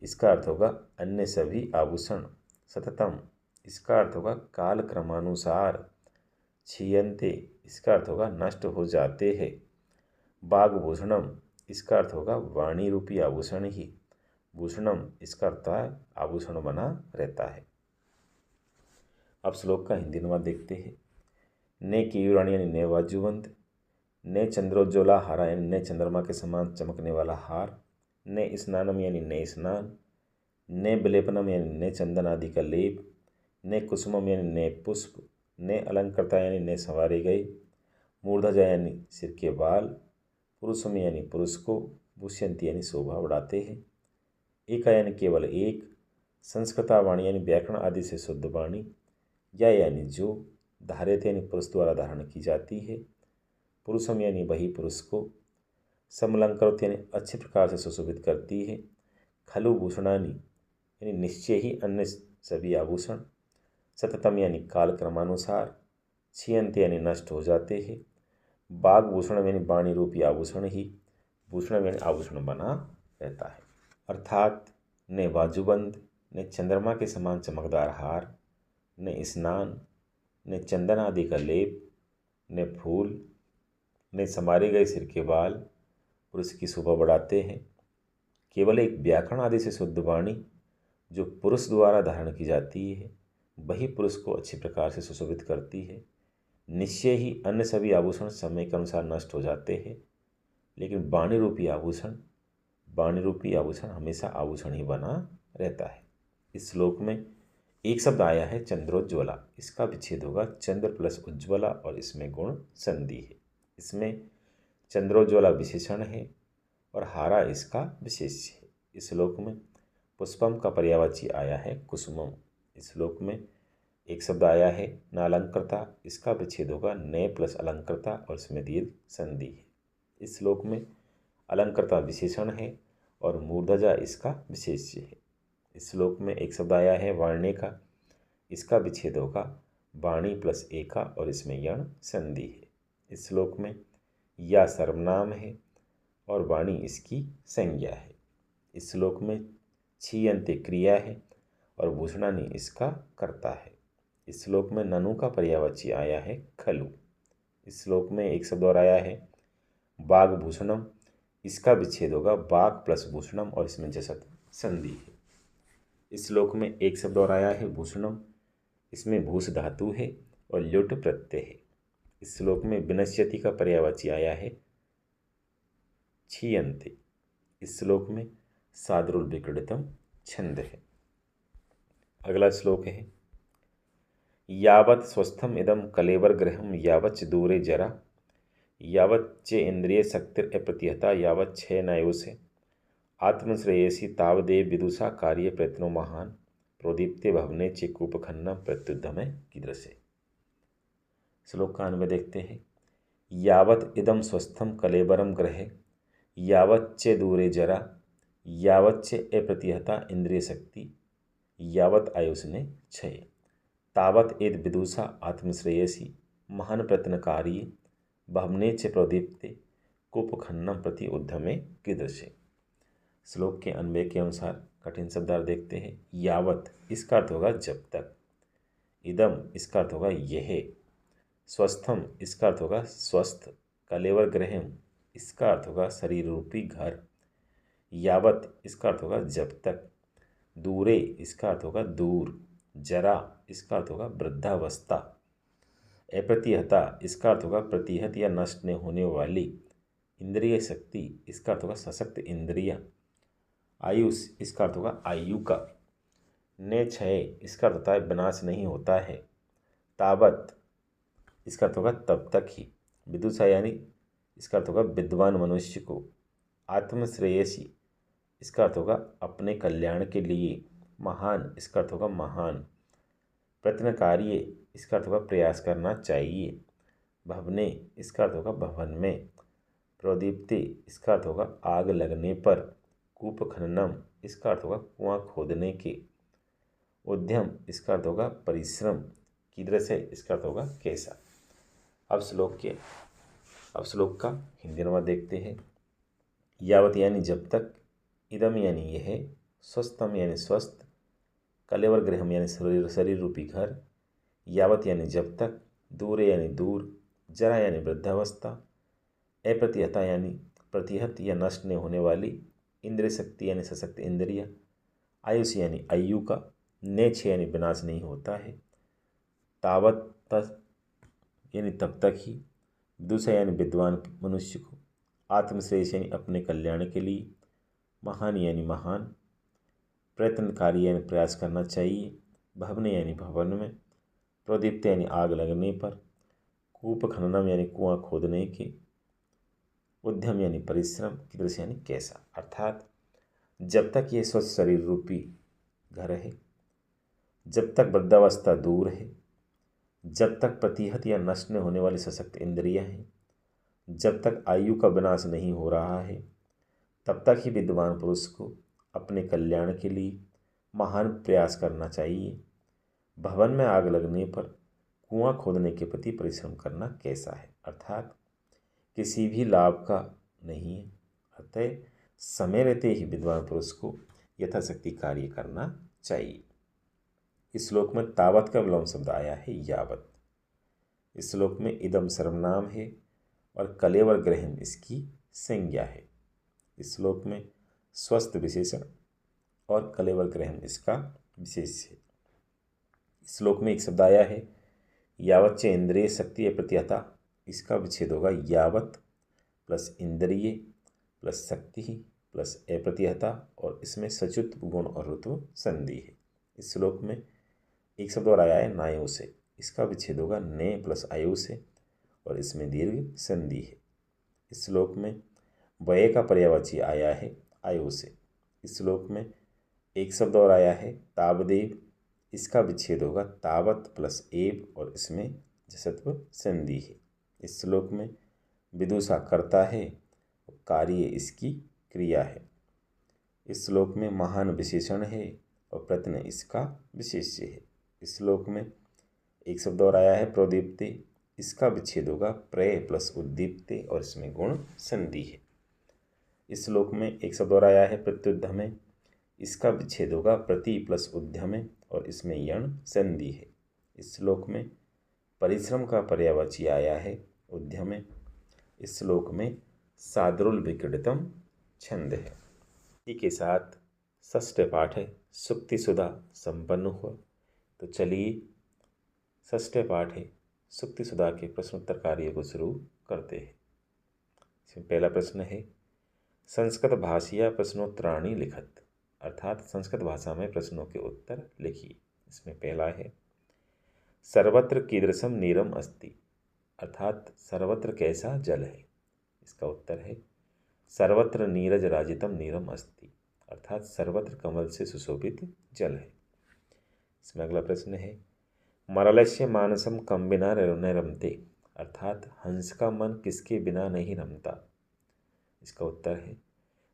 इसका अर्थ होगा अन्य सभी आभूषण, सततम इसका अर्थ होगा काल क्रमानुसार, क्षीयन्ते इसका अर्थ होगा नष्ट हो जाते हैं, वाग्भूषणम इसका अर्थ होगा वाणी रूपी आभूषण ही, भूषणम इसका अर्थ है आभूषण बना रहता है। अब श्लोक का हिंदी अनुवाद देखते हैं। न केयूराणी यानी न बाजूबंद, न चंद्रोज्ज्वला हारा यानी न चंद्रमा के समान चमकने वाला हार, न स्नानम यानी न स्नान, न विलेपनम यानी न चंदन आदि का लेप, न कुसुमम यानी न पुष्प, न अलंकृता यानी न संवारे गए, मूर्धजा यानी सिर के बाल, पुरुषम यानी पुरुष को, भूष्यन्ति यानी शोभा बढ़ाते हैं, एका यानी केवल एक, संस्कृता वाणी यानी व्याकरण आदि से शुद्ध वाणी, या यानी जो, धार्यते यानी पुरुष द्वारा धारण की जाती है, पुरुषम यानी वही पुरुष को, समलंकृत यानी अच्छे प्रकार से सुशोभित करती है, खलु भूषणानि यानी निश्चय ही अन्य सभी आभूषण, सततम यानी काल क्रमानुसार, क्षीयन्ते यानी नष्ट हो जाते हैं, वाग्भूषणम यानी वाणी रूपी आभूषण ही, भूषणम यानी आभूषण बना रहता है। अर्थात न बाजूबंद, न चंद्रमा के समान चमकदार हार, न स्नान, न चंदन आदि का लेप, न फूल, न समारे गए सिर के बाल पुरुष की शोभा बढ़ाते हैं, केवल एक व्याकरण आदि से शुद्ध वाणी जो पुरुष द्वारा धारण की जाती है, वही पुरुष को अच्छे प्रकार से सुशोभित करती है, निश्चय ही अन्य सभी आभूषण समय के अनुसार नष्ट हो जाते हैं, लेकिन वाणी रूपी आभूषण हमेशा आभूषण ही बना रहता है। इस श्लोक में एक शब्द आया है चंद्रोज्ज्वला, इसका विच्छेद होगा चंद्र प्लस उज्ज्वला और इसमें गुण संधि है। इसमें चंद्रोज्ज्वला विशेषण है और हारा इसका विशेष्य है। इस श्लोक में पुष्पम का पर्यायवाची आया है कुसुमम। इस श्लोक में एक शब्द आया है नालंकृता, इसका विच्छेद होगा नए प्लस अलंकृता और इसमें दीर्घ संधि है। इस श्लोक में अलंकृता विशेषण है और मूर्धजा इसका विशेष्य है। इस श्लोक में एक शब्द आया है वाण्य का, इसका विच्छेद होगा वाणी प्लस एका और इसमें यण संधि है। इस श्लोक में या सर्वनाम है और वाणी इसकी संज्ञा है। इस श्लोक में छीयंते क्रिया है और भूषणानि इसका कर्ता है। इस श्लोक में ननु का पर्यायवाची आया है खलु। इस श्लोक में एक शब्द और आया है बाघ भूषणम, इसका विच्छेद होगा बाघ प्लस भूषणम और इसमें जसत संधि है। इस श्लोक में एक शब्द और आया है भूषणम, इसमें भूष धातु है और ल्युट प्रत्यय है। इस श्लोक में विनश्यति का पर्यायवाची आया है छीयन्ते। इस श्लोक में सादरुल विक्रीडितम छंद है। अगला श्लोक है यावत् स्वस्थम इदम कलेवर गृहम यावच्च दूरे जरा यावच्च इंद्रिय शक्तिर अप्रतिहता यावत् छय नायुषे आत्मश्रेयसी तावदेव विदुषा कार्य प्रयत्नो महान प्रोदीप्ते भवने चिकूपखन्ना प्रत्युद्धमे कीदृशे। श्लोक का अन्वय देखते हैं। यावत् इदम स्वस्थम कलेबरम गृहे यावच्च दूरे जरा यावच्च अप्रतिहता इंद्रिय शक्ति यावत् आयुष्ने क्षय तावत् एद विदुषा आत्मश्रेयसी महान प्रयत्नकारी भवने च प्रोदीप्ते कुपखन्नम प्रति उद्यमे कीदृशे। श्लोक के अन्वय के अनुसार कठिन शब्दार्थ देखते हैं। यावत इसका अर्थ होगा जब तक, इदम इसका अर्थ होगा यह, स्वस्थम इसका अर्थ होगा स्वस्थ, कलेवर गृहम इसका अर्थ होगा शरीर रूपी घर, यावत इसका अर्थ होगा जब तक, दूरे इसका अर्थ होगा दूर, जरा इसका अर्थ होगा वृद्धावस्था, अप्रतिहता इसका अर्थ होगा प्रतिहत या नष्ट न होने वाली, इंद्रिय शक्ति इसका अर्थ होगा सशक्त इंद्रिया, आयुष इसका अर्थ होगा आयु का, ने क्षय इसका अर्थ होता है विनाश नहीं होता है, तावत इसका अर्थ होगा तब तक ही, विदुषा यानी इसका अर्थ होगा विद्वान मनुष्य को, आत्मश्रेयसी इसका अर्थ होगा अपने कल्याण के लिए, महान इसका अर्थ होगा महान, प्रयत्न कार्य इसका अर्थ होगा प्रयास करना चाहिए, भवने इसका अर्थ होगा भवन में, प्रोदीप्ति इसका अर्थ होगा आग लगने पर, कूप खननम इसका अर्थ होगा कुआं खोदने के, उद्यम इसका अर्थ होगा परिश्रम, कीदृश है इसका अर्थ होगा कैसा। अब श्लोक का हिंदी अनुवाद देखते हैं। यावत यानी जब तक, इदम यानी यह, स्वस्थम यानी स्वस्थ, कलेवर गृहम यानी शरीर रूपी घर, यावत यानी जब तक, दूरे यानी दूर, जरा यानी वृद्धावस्था, अप्रतिहता यानी प्रतिहत या नष्ट नहीं होने वाली, इंद्रिय शक्ति यानी सशक्त इंद्रिय, आयुष यानी आयु का, नेक्ष यानी विनाश नहीं होता है, तावत तक यानी तब तक ही, दूसरा यानी विद्वान मनुष्य को, आत्मश्रेयस यानी अपने कल्याण के लिए, महान यानी महान, प्रयत्नकारी यानी प्रयास करना चाहिए, भवने यानी भवन में, प्रोदीप्त यानी आग लगने पर, कूप खननम यानी कुआं खोदने के, उद्यम यानी परिश्रम, कीदृश यानी कैसा। अर्थात जब तक ये स्वस्थ शरीर रूपी घर है, जब तक वृद्धावस्था दूर है, जब तक प्रतिहत या नष्ट न होने वाली सशक्त इंद्रियां हैं, जब तक आयु का विनाश नहीं हो रहा है, तब तक ही विद्वान पुरुष को अपने कल्याण के लिए महान प्रयास करना चाहिए, भवन में आग लगने पर कुआं खोदने के प्रति परिश्रम करना कैसा है। अर्थात किसी भी लाभ का नहीं है, अतः समय रहते ही विद्वान पुरुष को यथाशक्ति कार्य करना चाहिए। इस श्लोक में तावत का विलोम शब्द आया है यावत। इस श्लोक में इदम सर्वनाम है और कलेवर ग्रहण इसकी संज्ञा है। इस श्लोक में स्वस्थ विशेषण और कलेवर ग्रहण इसका विशेष है। इस श्लोक में एक शब्द आया है यावत च इंद्रिय शक्ति अप्रतिहता, इसका विच्छेद होगा यावत प्लस इंद्रिय प्लस शक्ति प्लस अप्रतिहता, और इसमें सचुत गुण और ऋतु संधि है। इस श्लोक में एक शब्द और आया है नायो से, इसका विच्छेद होगा ने प्लस आयु से, और इसमें दीर्घ संधि है। इस श्लोक में वय का पर्यायवाची आया है आयु से। इस श्लोक में एक शब्द और आया है तावदेव, इसका विच्छेद होगा तावत प्लस एव, और इसमें जसत्व संधि है। इस श्लोक में विदुषा कर्ता है, कार्य इसकी क्रिया है। इस श्लोक में महान विशेषण है और प्रत्यन इसका विशेष्य है। इस श्लोक में एक शब्द और आया है प्रोदीप्ते, इसका विच्छेद होगा प्रय प्लस उद्दीप्ते, और इसमें गुण संधि है। इस श्लोक में एक शब्द और आया है प्रत्युद्यमे, इसका विच्छेद होगा प्रति प्लस उद्यमे, और इसमें यण संधि है। इस श्लोक में परिश्रम का पर्यायवाची आया है उद्यमे। इस श्लोक में सादरुल विक्रीडितम छंद है। इसी के साथ षष्ठ पाठ है सुक्ति सुधा संपन्न हुआ। तो चलिए षष्ठ पाठ है सुक्ति सुधा के प्रश्नोत्तर कार्य को शुरू करते हैं। इसमें पहला प्रश्न है संस्कृत भाषीय प्रश्नोत्तराणि लिखत, अर्थात संस्कृत भाषा में प्रश्नों के उत्तर लिखिए। इसमें पहला है सर्वत्र कीदृशम नीरम अस्ति, अर्थात सर्वत्र कैसा जल है। इसका उत्तर है सर्वत्र नीरज राजितम नीरम अस्ति, अर्थात सर्वत्र कमल से सुशोभित जल है। इसमें अगला प्रश्न है मरलस्य मानसम कम बिना न रमते, अर्थात हंस का मन किसके बिना नहीं रमता। इसका उत्तर है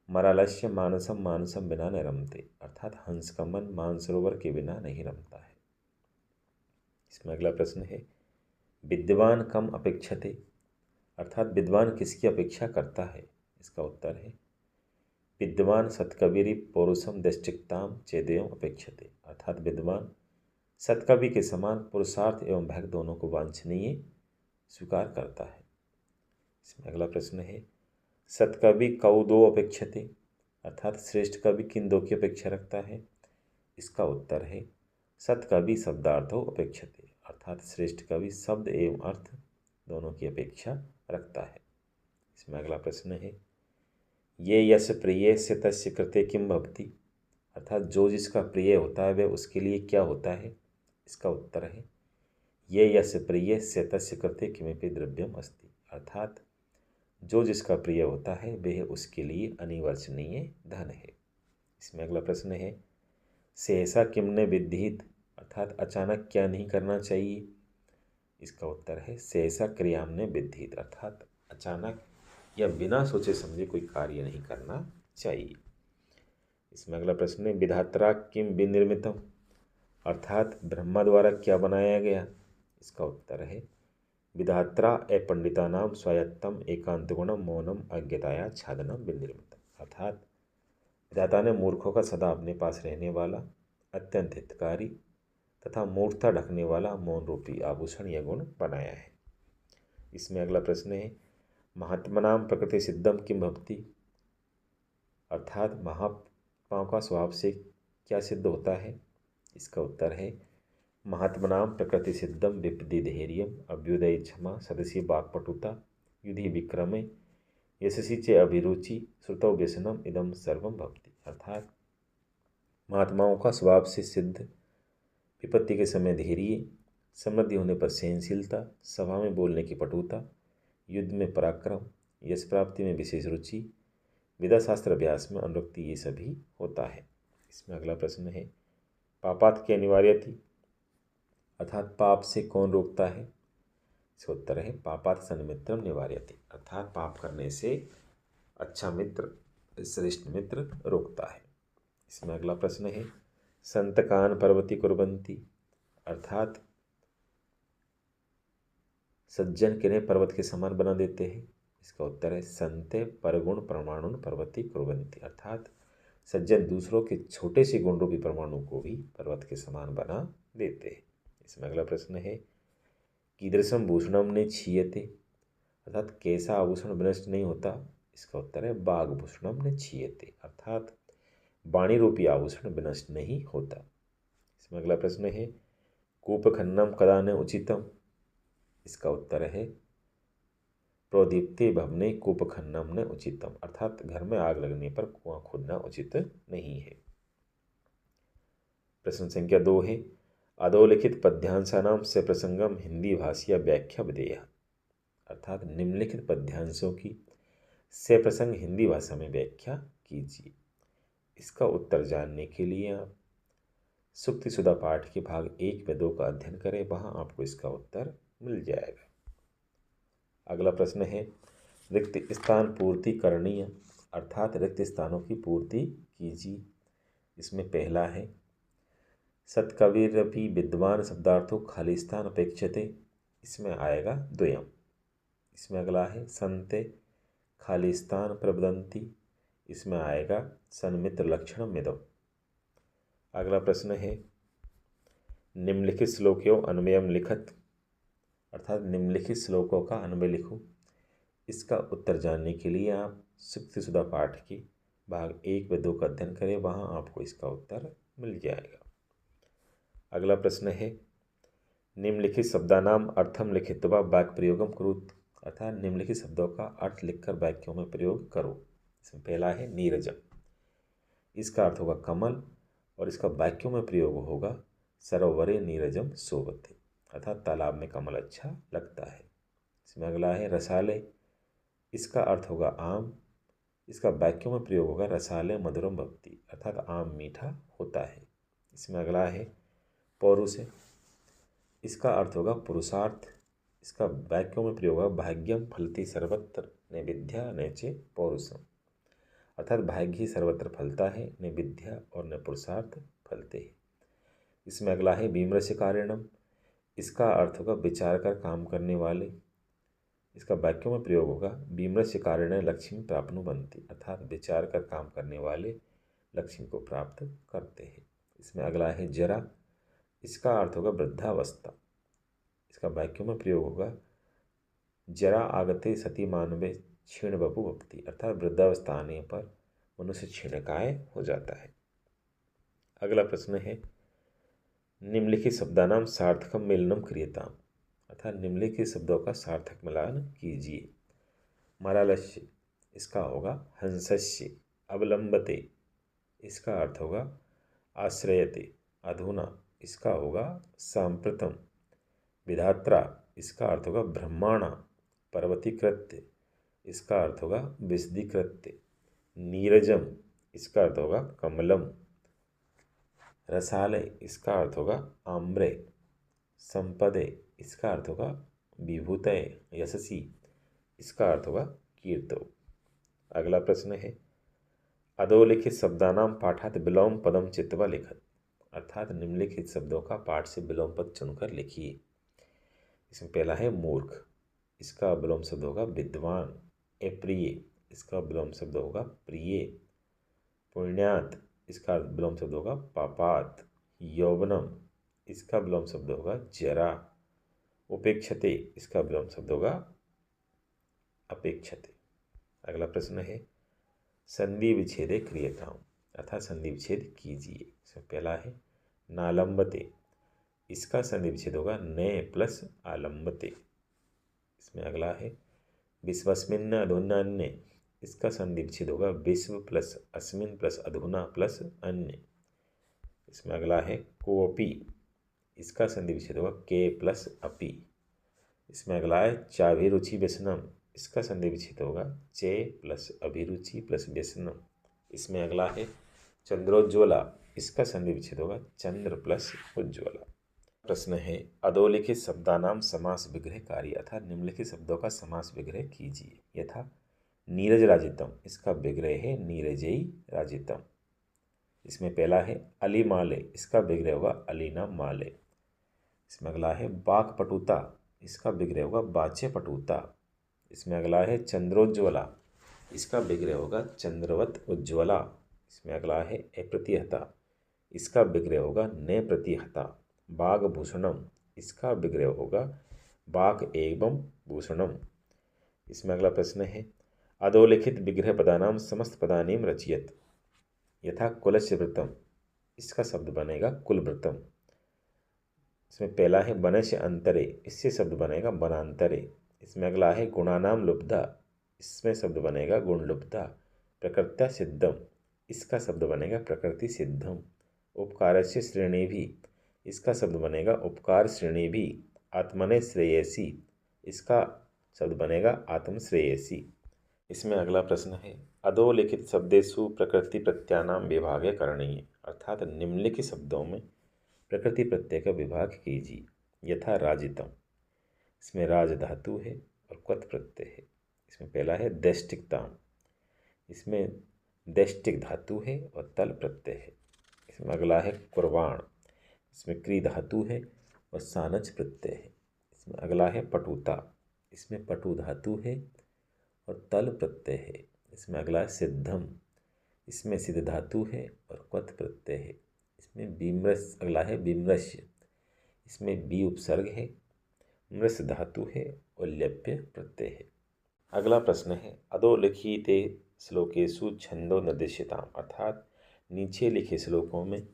मरालस्य मानसम मानसम बिना न रमते, अर्थात हंस का मन मानसरोवर के बिना नहीं रमता है। इसमें अगला प्रश्न है विद्वान कम अपेक्षते, अर्थात विद्वान किसकी अपेक्षा करता है। इसका उत्तर है विद्वान सत्कविरी पौरुषम दृष्टिक्ताम चेदेयम अपेक्षते, अर्थात विद्वान सत्कवि के समान पुरुषार्थ एवं भय दोनों को वांछनीय स्वीकार करता है। इसमें अगला प्रश्न है सत्कवि कौ दो अपेक्षते, अर्थात श्रेष्ठ कवि किन दो की अपेक्षा रखता है। इसका उत्तर है सत्कवि शब्दार्थो अपेक्षते, अर्थात श्रेष्ठ कवि शब्द एवं अर्थ दोनों की अपेक्षा रखता है। इसमें अगला प्रश्न है ये यश प्रिय से तस्य कृते किम भवति, अर्थात जो जिसका प्रिय होता है वह उसके लिए क्या होता है। इसका उत्तर है ये यश प्रिय से तस्य कृते किमपि द्रव्यम अस्ति, अर्थात जो जिसका प्रिय होता है वह उसके लिए अनिवार्जनीय धन है। इसमें अगला प्रश्न है सहसा किमने विद्धित, अर्थात अचानक क्या नहीं करना चाहिए। इसका उत्तर है सहसा क्रियामने विद्धित, अर्थात अचानक या बिना सोचे समझे कोई कार्य नहीं करना चाहिए। इसमें अगला प्रश्न है विधात्रा किम विनिर्मितम, अर्थात ब्रह्मा द्वारा क्या बनाया गया। इसका उत्तर है विधात्रा अपंडितानाम स्वायत्तम एकांत गुणम मौनम अज्ञताया छादनम विनिर्मितम, अर्थात विधाता ने मूर्खों का सदा अपने पास रहने वाला अत्यंत हितकारी तथा मूर्खता ढकने वाला मौन रूपी आभूषण यह गुण बनाया है। इसमें अगला प्रश्न है महात्मनाम प्रकृति सिद्धम किम भवति, अर्थात महात्माओं का स्वभाव से क्या सिद्ध होता है। इसका उत्तर है महात्मनाम प्रकृति सिद्धम विपदि धैर्यम अभ्युदय क्षमा सदसी वाक्पटुता युधि विक्रमे यशसी चे अभिरुचि श्रुतौ व्यसनम इदम सर्वम भवति, अर्थात महात्माओं का स्वभाव से सिद्ध विपत्ति के समय धैर्य, समृद्धि होने पर सहनशीलता, सभा में बोलने की पटुता, युद्ध में पराक्रम, यश प्राप्ति में विशेष रुचि, विद्या शास्त्र अभ्यास में अनुरक्ति, ये सभी होता है। इसमें अगला प्रश्न है पापात की अनिवार्यति, अर्थात पाप से कौन रोकता है। इसका उत्तर है पापात सन्मित्रम निवार्यति, अर्थात पाप करने से अच्छा मित्र श्रेष्ठ मित्र रोकता है। इसमें अगला प्रश्न है संतकान पर्वती कुर्वन्ति, अर्थात सज्जन किन्हें पर्वत के समान बना देते हैं। इसका उत्तर है संते परगुण परमाणु पर्वती कुर्वन्ति, अर्थात सज्जन दूसरों के छोटे से गुण रूपी परमाणु को भी पर्वत के समान बना देते हैं। इसमें अगला प्रश्न है कीदृशम भूषणम ने क्षीयते, अर्थात कैसा आभूषण विनष्ट नहीं होता। इसका उत्तर है बाघभूषणम ने क्षीयते, अर्थात वाणी रूपी आभूषण विनष्ट नहीं होता। इसमें अगला प्रश्न है कूप खन्नम कदा न उचितम, इसका उत्तर है प्रोदीप्ते भवने कूपखन्नम न उचितम, अर्थात घर में आग लगने पर कुआं खोदना उचित नहीं है। प्रश्न संख्या 2 है अधोलिखित पद्यांशानाम से प्रसंगम हिंदी भाषा व्याख्या विधेय, अर्थात निम्नलिखित पद्यांशों की से प्रसंग हिंदी भाषा में व्याख्या कीजिए। इसका उत्तर जानने के लिए आप सुक्तिसुधा पाठ के भाग 1 व 2 का अध्ययन करें, वहां आपको इसका उत्तर मिल जाएगा। अगला प्रश्न है रिक्त स्थान पूर्ति करणीय, अर्थात रिक्त स्थानों की पूर्ति कीजिए। इसमें पहला है सत्कविरपि विद्वान शब्दार्थों खाली स्थान अपेक्षते, इसमें आएगा द्वयम। इसमें अगला है संते खाली स्थान प्रवदंती, इसमें आएगा सन्मित्र लक्षण मिदम। अगला प्रश्न है निम्नलिखित श्लोकों अन्वयम लिखत, अर्थात निम्नलिखित श्लोकों का अन्वय लिखो। इसका उत्तर जानने के लिए आप सुक्तिसुधा पाठ के भाग 1 व 2 का अध्ययन करें, वहां आपको इसका उत्तर मिल जाएगा। अगला प्रश्न है निम्नलिखित शब्दानाम अर्थम लिखित्वा वाक्य प्रयोगम कुरुत, अर्थात निम्नलिखित शब्दों का अर्थ लिखकर वाक्यों में प्रयोग करो। इसमें पहला है नीरजम, इसका अर्थ होगा कमल और इसका वाक्यों में प्रयोग होगा सरोवरे नीरजम शोभते, अर्थात तालाब में कमल अच्छा लगता है। इसमें अगला है रसाले, इसका अर्थ होगा आम, इसका वाक्यों में प्रयोग होगा रसाले मधुरम भक्ति, अर्थात आम मीठा होता है। इसमें अगला है पौरुष, इसका अर्थ होगा पुरुषार्थ, इसका वाक्यों में प्रयोग होगा भाग्यम फलति सर्वत्र न विद्या न चे पौरुषम, अर्थात भाग्य ही सर्वत्र फलता है, न विद्या और न पुरुषार्थ फलते हैं। इसमें अगला है विमर्श कारणम, इसका अर्थ होगा विचार कर काम करने वाले, इसका वाक्यों में प्रयोग होगा विमर्श कारण लक्ष्मी प्राप्नु बनती, अर्थात विचार कर काम करने वाले लक्ष्मी को प्राप्त करते हैं। इसमें अगला है जरा, इसका अर्थ होगा वृद्धावस्था, इसका वाक्यों में प्रयोग होगा जरा आगते सती मानवे क्षीण बपु भक्ति, अर्थात वृद्धावस्था आने पर मनुष्य क्षीणकाय हो जाता है। अगला प्रश्न है निम्नलिखित शब्दानाम सार्थकम मिलनम क्रियताम, अर्थात निम्नलिखित शब्दों का सार्थक मिलान कीजिए। मरालस्य, इसका होगा हंसस्य। अवलंबते, इसका अर्थ होगा आश्रयते। अधुना, इसका होगा सांप्रतम। विधात्रा, इसका अर्थ होगा ब्रह्माणा। पर्वतीकृत्य, इसका अर्थ होगा विशदीकृत्य। नीरजम, इसका अर्थ होगा कमलम। रसालय, इसका अर्थ होगा आम्रे। संपदे, इसका अर्थ होगा विभूतय यशसी, इसका अर्थ होगा कीर्तो। अगला प्रश्न है अधोलिखित शब्दानाम पाठात विलोम पदम चित्वा लिखत, अर्थात निम्नलिखित शब्दों का पाठ से विलोम पद चुनकर लिखिए। इसमें पहला है मूर्ख, इसका विलोम शब्द होगा विद्वान। अप्रिय, इसका विलोम शब्द होगा प्रिय। पुण्यात, इसका विलोम शब्द होगा पापात। यौवनम, इसका विलोम शब्द होगा जरा। उपेक्षते, इसका विलोम शब्द होगा अपेक्षते। अगला प्रश्न है संधि विच्छेदे क्रियताम, अर्थात संधि विच्छेद कीजिए। इसमें पहला है नालंबते, इसका संधि विच्छेद होगा ने प्लस आलंबते। इसमें अगला है विश्वस्मिन् अधुना अन्य, इसका संधि विच्छेद होगा विश्व प्लस अस्मिन प्लस अधुना प्लस अन्य। इसमें अगला है कोपी, इसका संधि विच्छेद होगा के प्लस अपी। इसमें अगला है चाभिरुचि व्यसनम, इसका संधि विच्छेद होगा चे प्लस अभिरुचि प्लस व्यसनम। इसमें अगला है चंद्रोज्ज्वला, इसका संधि विच्छेद होगा चंद्र प्लस उज्ज्वला। प्रश्न है अधोलिखित शब्दानाम समास विग्रह कार्य, अर्थात निम्नलिखित शब्दों का समास विग्रह कीजिए। यथा नीरज राजितम, इसका विग्रह है नीरजई राजितम। इसमें पहला है अली माले, इसका विग्रह होगा अलीना माले। इसमें अगला है बाक पटुता, इसका विग्रह होगा बाचे पटुता। इसमें अगला है चंद्रोज्ज्वला, इसका विग्रह होगा चंद्रवत उज्ज्वला। इसमें अगला है अप्रतिहता, इसका विग्रह होगा ने प्रतिहता। बाघभूषणम, इसका विग्रह होगा बाघ एवं भूषणम। इसमें अगला प्रश्न है अधोलिखित विग्रह पदानाम समस्त पदानीम रचियत। यथा कुलस्य व्रतम, इसका शब्द बनेगा कुलव्रतम। इसमें पहला है बनस्य अंतरे, इससे शब्द बनेगा बनांतरे। इसमें अगला है गुणानाम लुब्धा, इसमें शब्द बनेगा गुणलुब्धा। प्रकृत्या सिद्धम, इसका शब्द बनेगा प्रकृति सिद्धम। उपकारस्य श्रेणीभि, इसका शब्द बनेगा उपकार श्रेणीभि। आत्मने श्रेयसी, इसका शब्द बनेगा आत्मश्रेयसी। इसमें अगला प्रश्न है अधोलिखित शब्देषु प्रकृति प्रत्ययानाम विभागे करणीय, अर्थात निम्नलिखित शब्दों में प्रकृति प्रत्यय का विभाग कीजिए। यथा राजितम, इसमें राज धातु है और क्वथ प्रत्यय है। इसमें पहला है दैष्टिकताम, इसमें दैष्टिक धातु है और तल प्रत्यय है। इसमें अगला है कुर्वाण, इसमें क्री धातु है और सानच प्रत्यय है। इसमें अगला है पटुता, इसमें पटु धातु है और तल प्रत्यय है। इसमें अगला है सिद्धम, इसमें सिद्ध धातु है और क्वथ प्रत्यय है। इसमें विमृश, अगला है विमृश्य, इसमें बी उपसर्ग है, मृष धातु है और ल्यप्य प्रत्यय है। अगला प्रश्न है अधोलिखिते श्लोकेषु छंदो निर्देशिताम, अर्थात नीचे लिखे श्लोकों में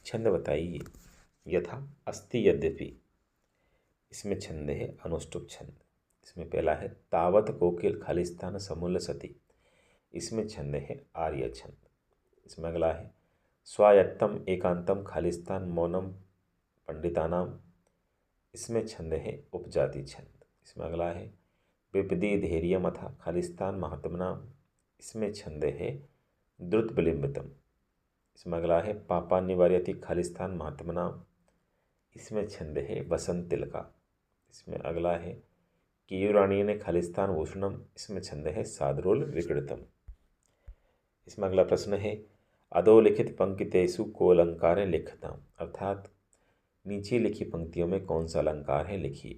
छंद बताइए। यथा अस्ति यद्यपि, इसमें छंद है अनुष्टुप छंद। इसमें पहला है तावत कोकिल खालिस्तान समूल सती, इसमें छंद है आर्य छंद। इसमें अगला है स्वायत्तम एकांतम खालिस्तान मौनम पंडितानाम, इसमें छंद है उपजाति छंद। इसमें अगला है विपदी धैर्यमथा खालिस्तान महात्मनाम, इसमें छंद है द्रुत विलिम्बितम। इसमें अगला है पापा निवार्यति खालिस्तान महात्मनाम, इसमें छंद है वसंत तिलका। इसमें अगला है केयुराणी ने खालिस्तान भूषणम, इसमें छंद है सादरोल विकृतम। इसमें अगला प्रश्न है अधोलिखित पंक्तिषु को अलंकार लिखताम, अर्थात नीचे लिखी पंक्तियों में कौन सा अलंकार है लिखिए।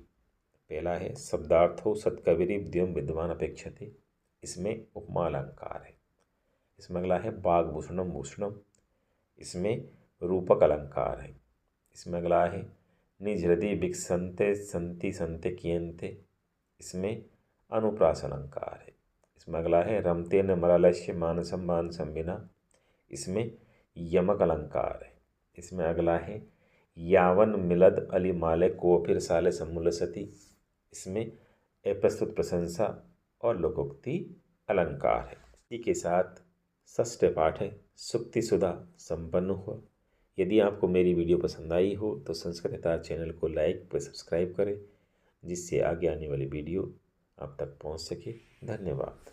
पहला है शब्दार्थो सत्कविरी द्युम विद्वान अपेक्षते, इसमें उपमा अलंकार है। इसमें अगला है वाग्भूषणम भूषणम, इसमें रूपक अलंकार है। इसमें अगला है निज हृदय विकसंते संति संते कियंते, इसमें अनुप्रास अलंकार है। इसमें अगला है रमते न मरालस्य मानसम मानसम विना, इसमें यमक अलंकार है। इसमें अगला है यावन मिलद अली माले को फिर साले समूल सती, इसमें अप्रस्तुत प्रशंसा और लोकोक्ति अलंकार है। इसी के साथ षष्ठ पाठ है सुक्ति सुधा संपन्न हुआ। यदि आपको मेरी वीडियो पसंद आई हो तो संस्कृत हितार चैनल को लाइक व सब्सक्राइब करें, जिससे आगे आने वाली वीडियो आप तक पहुंच सके। धन्यवाद।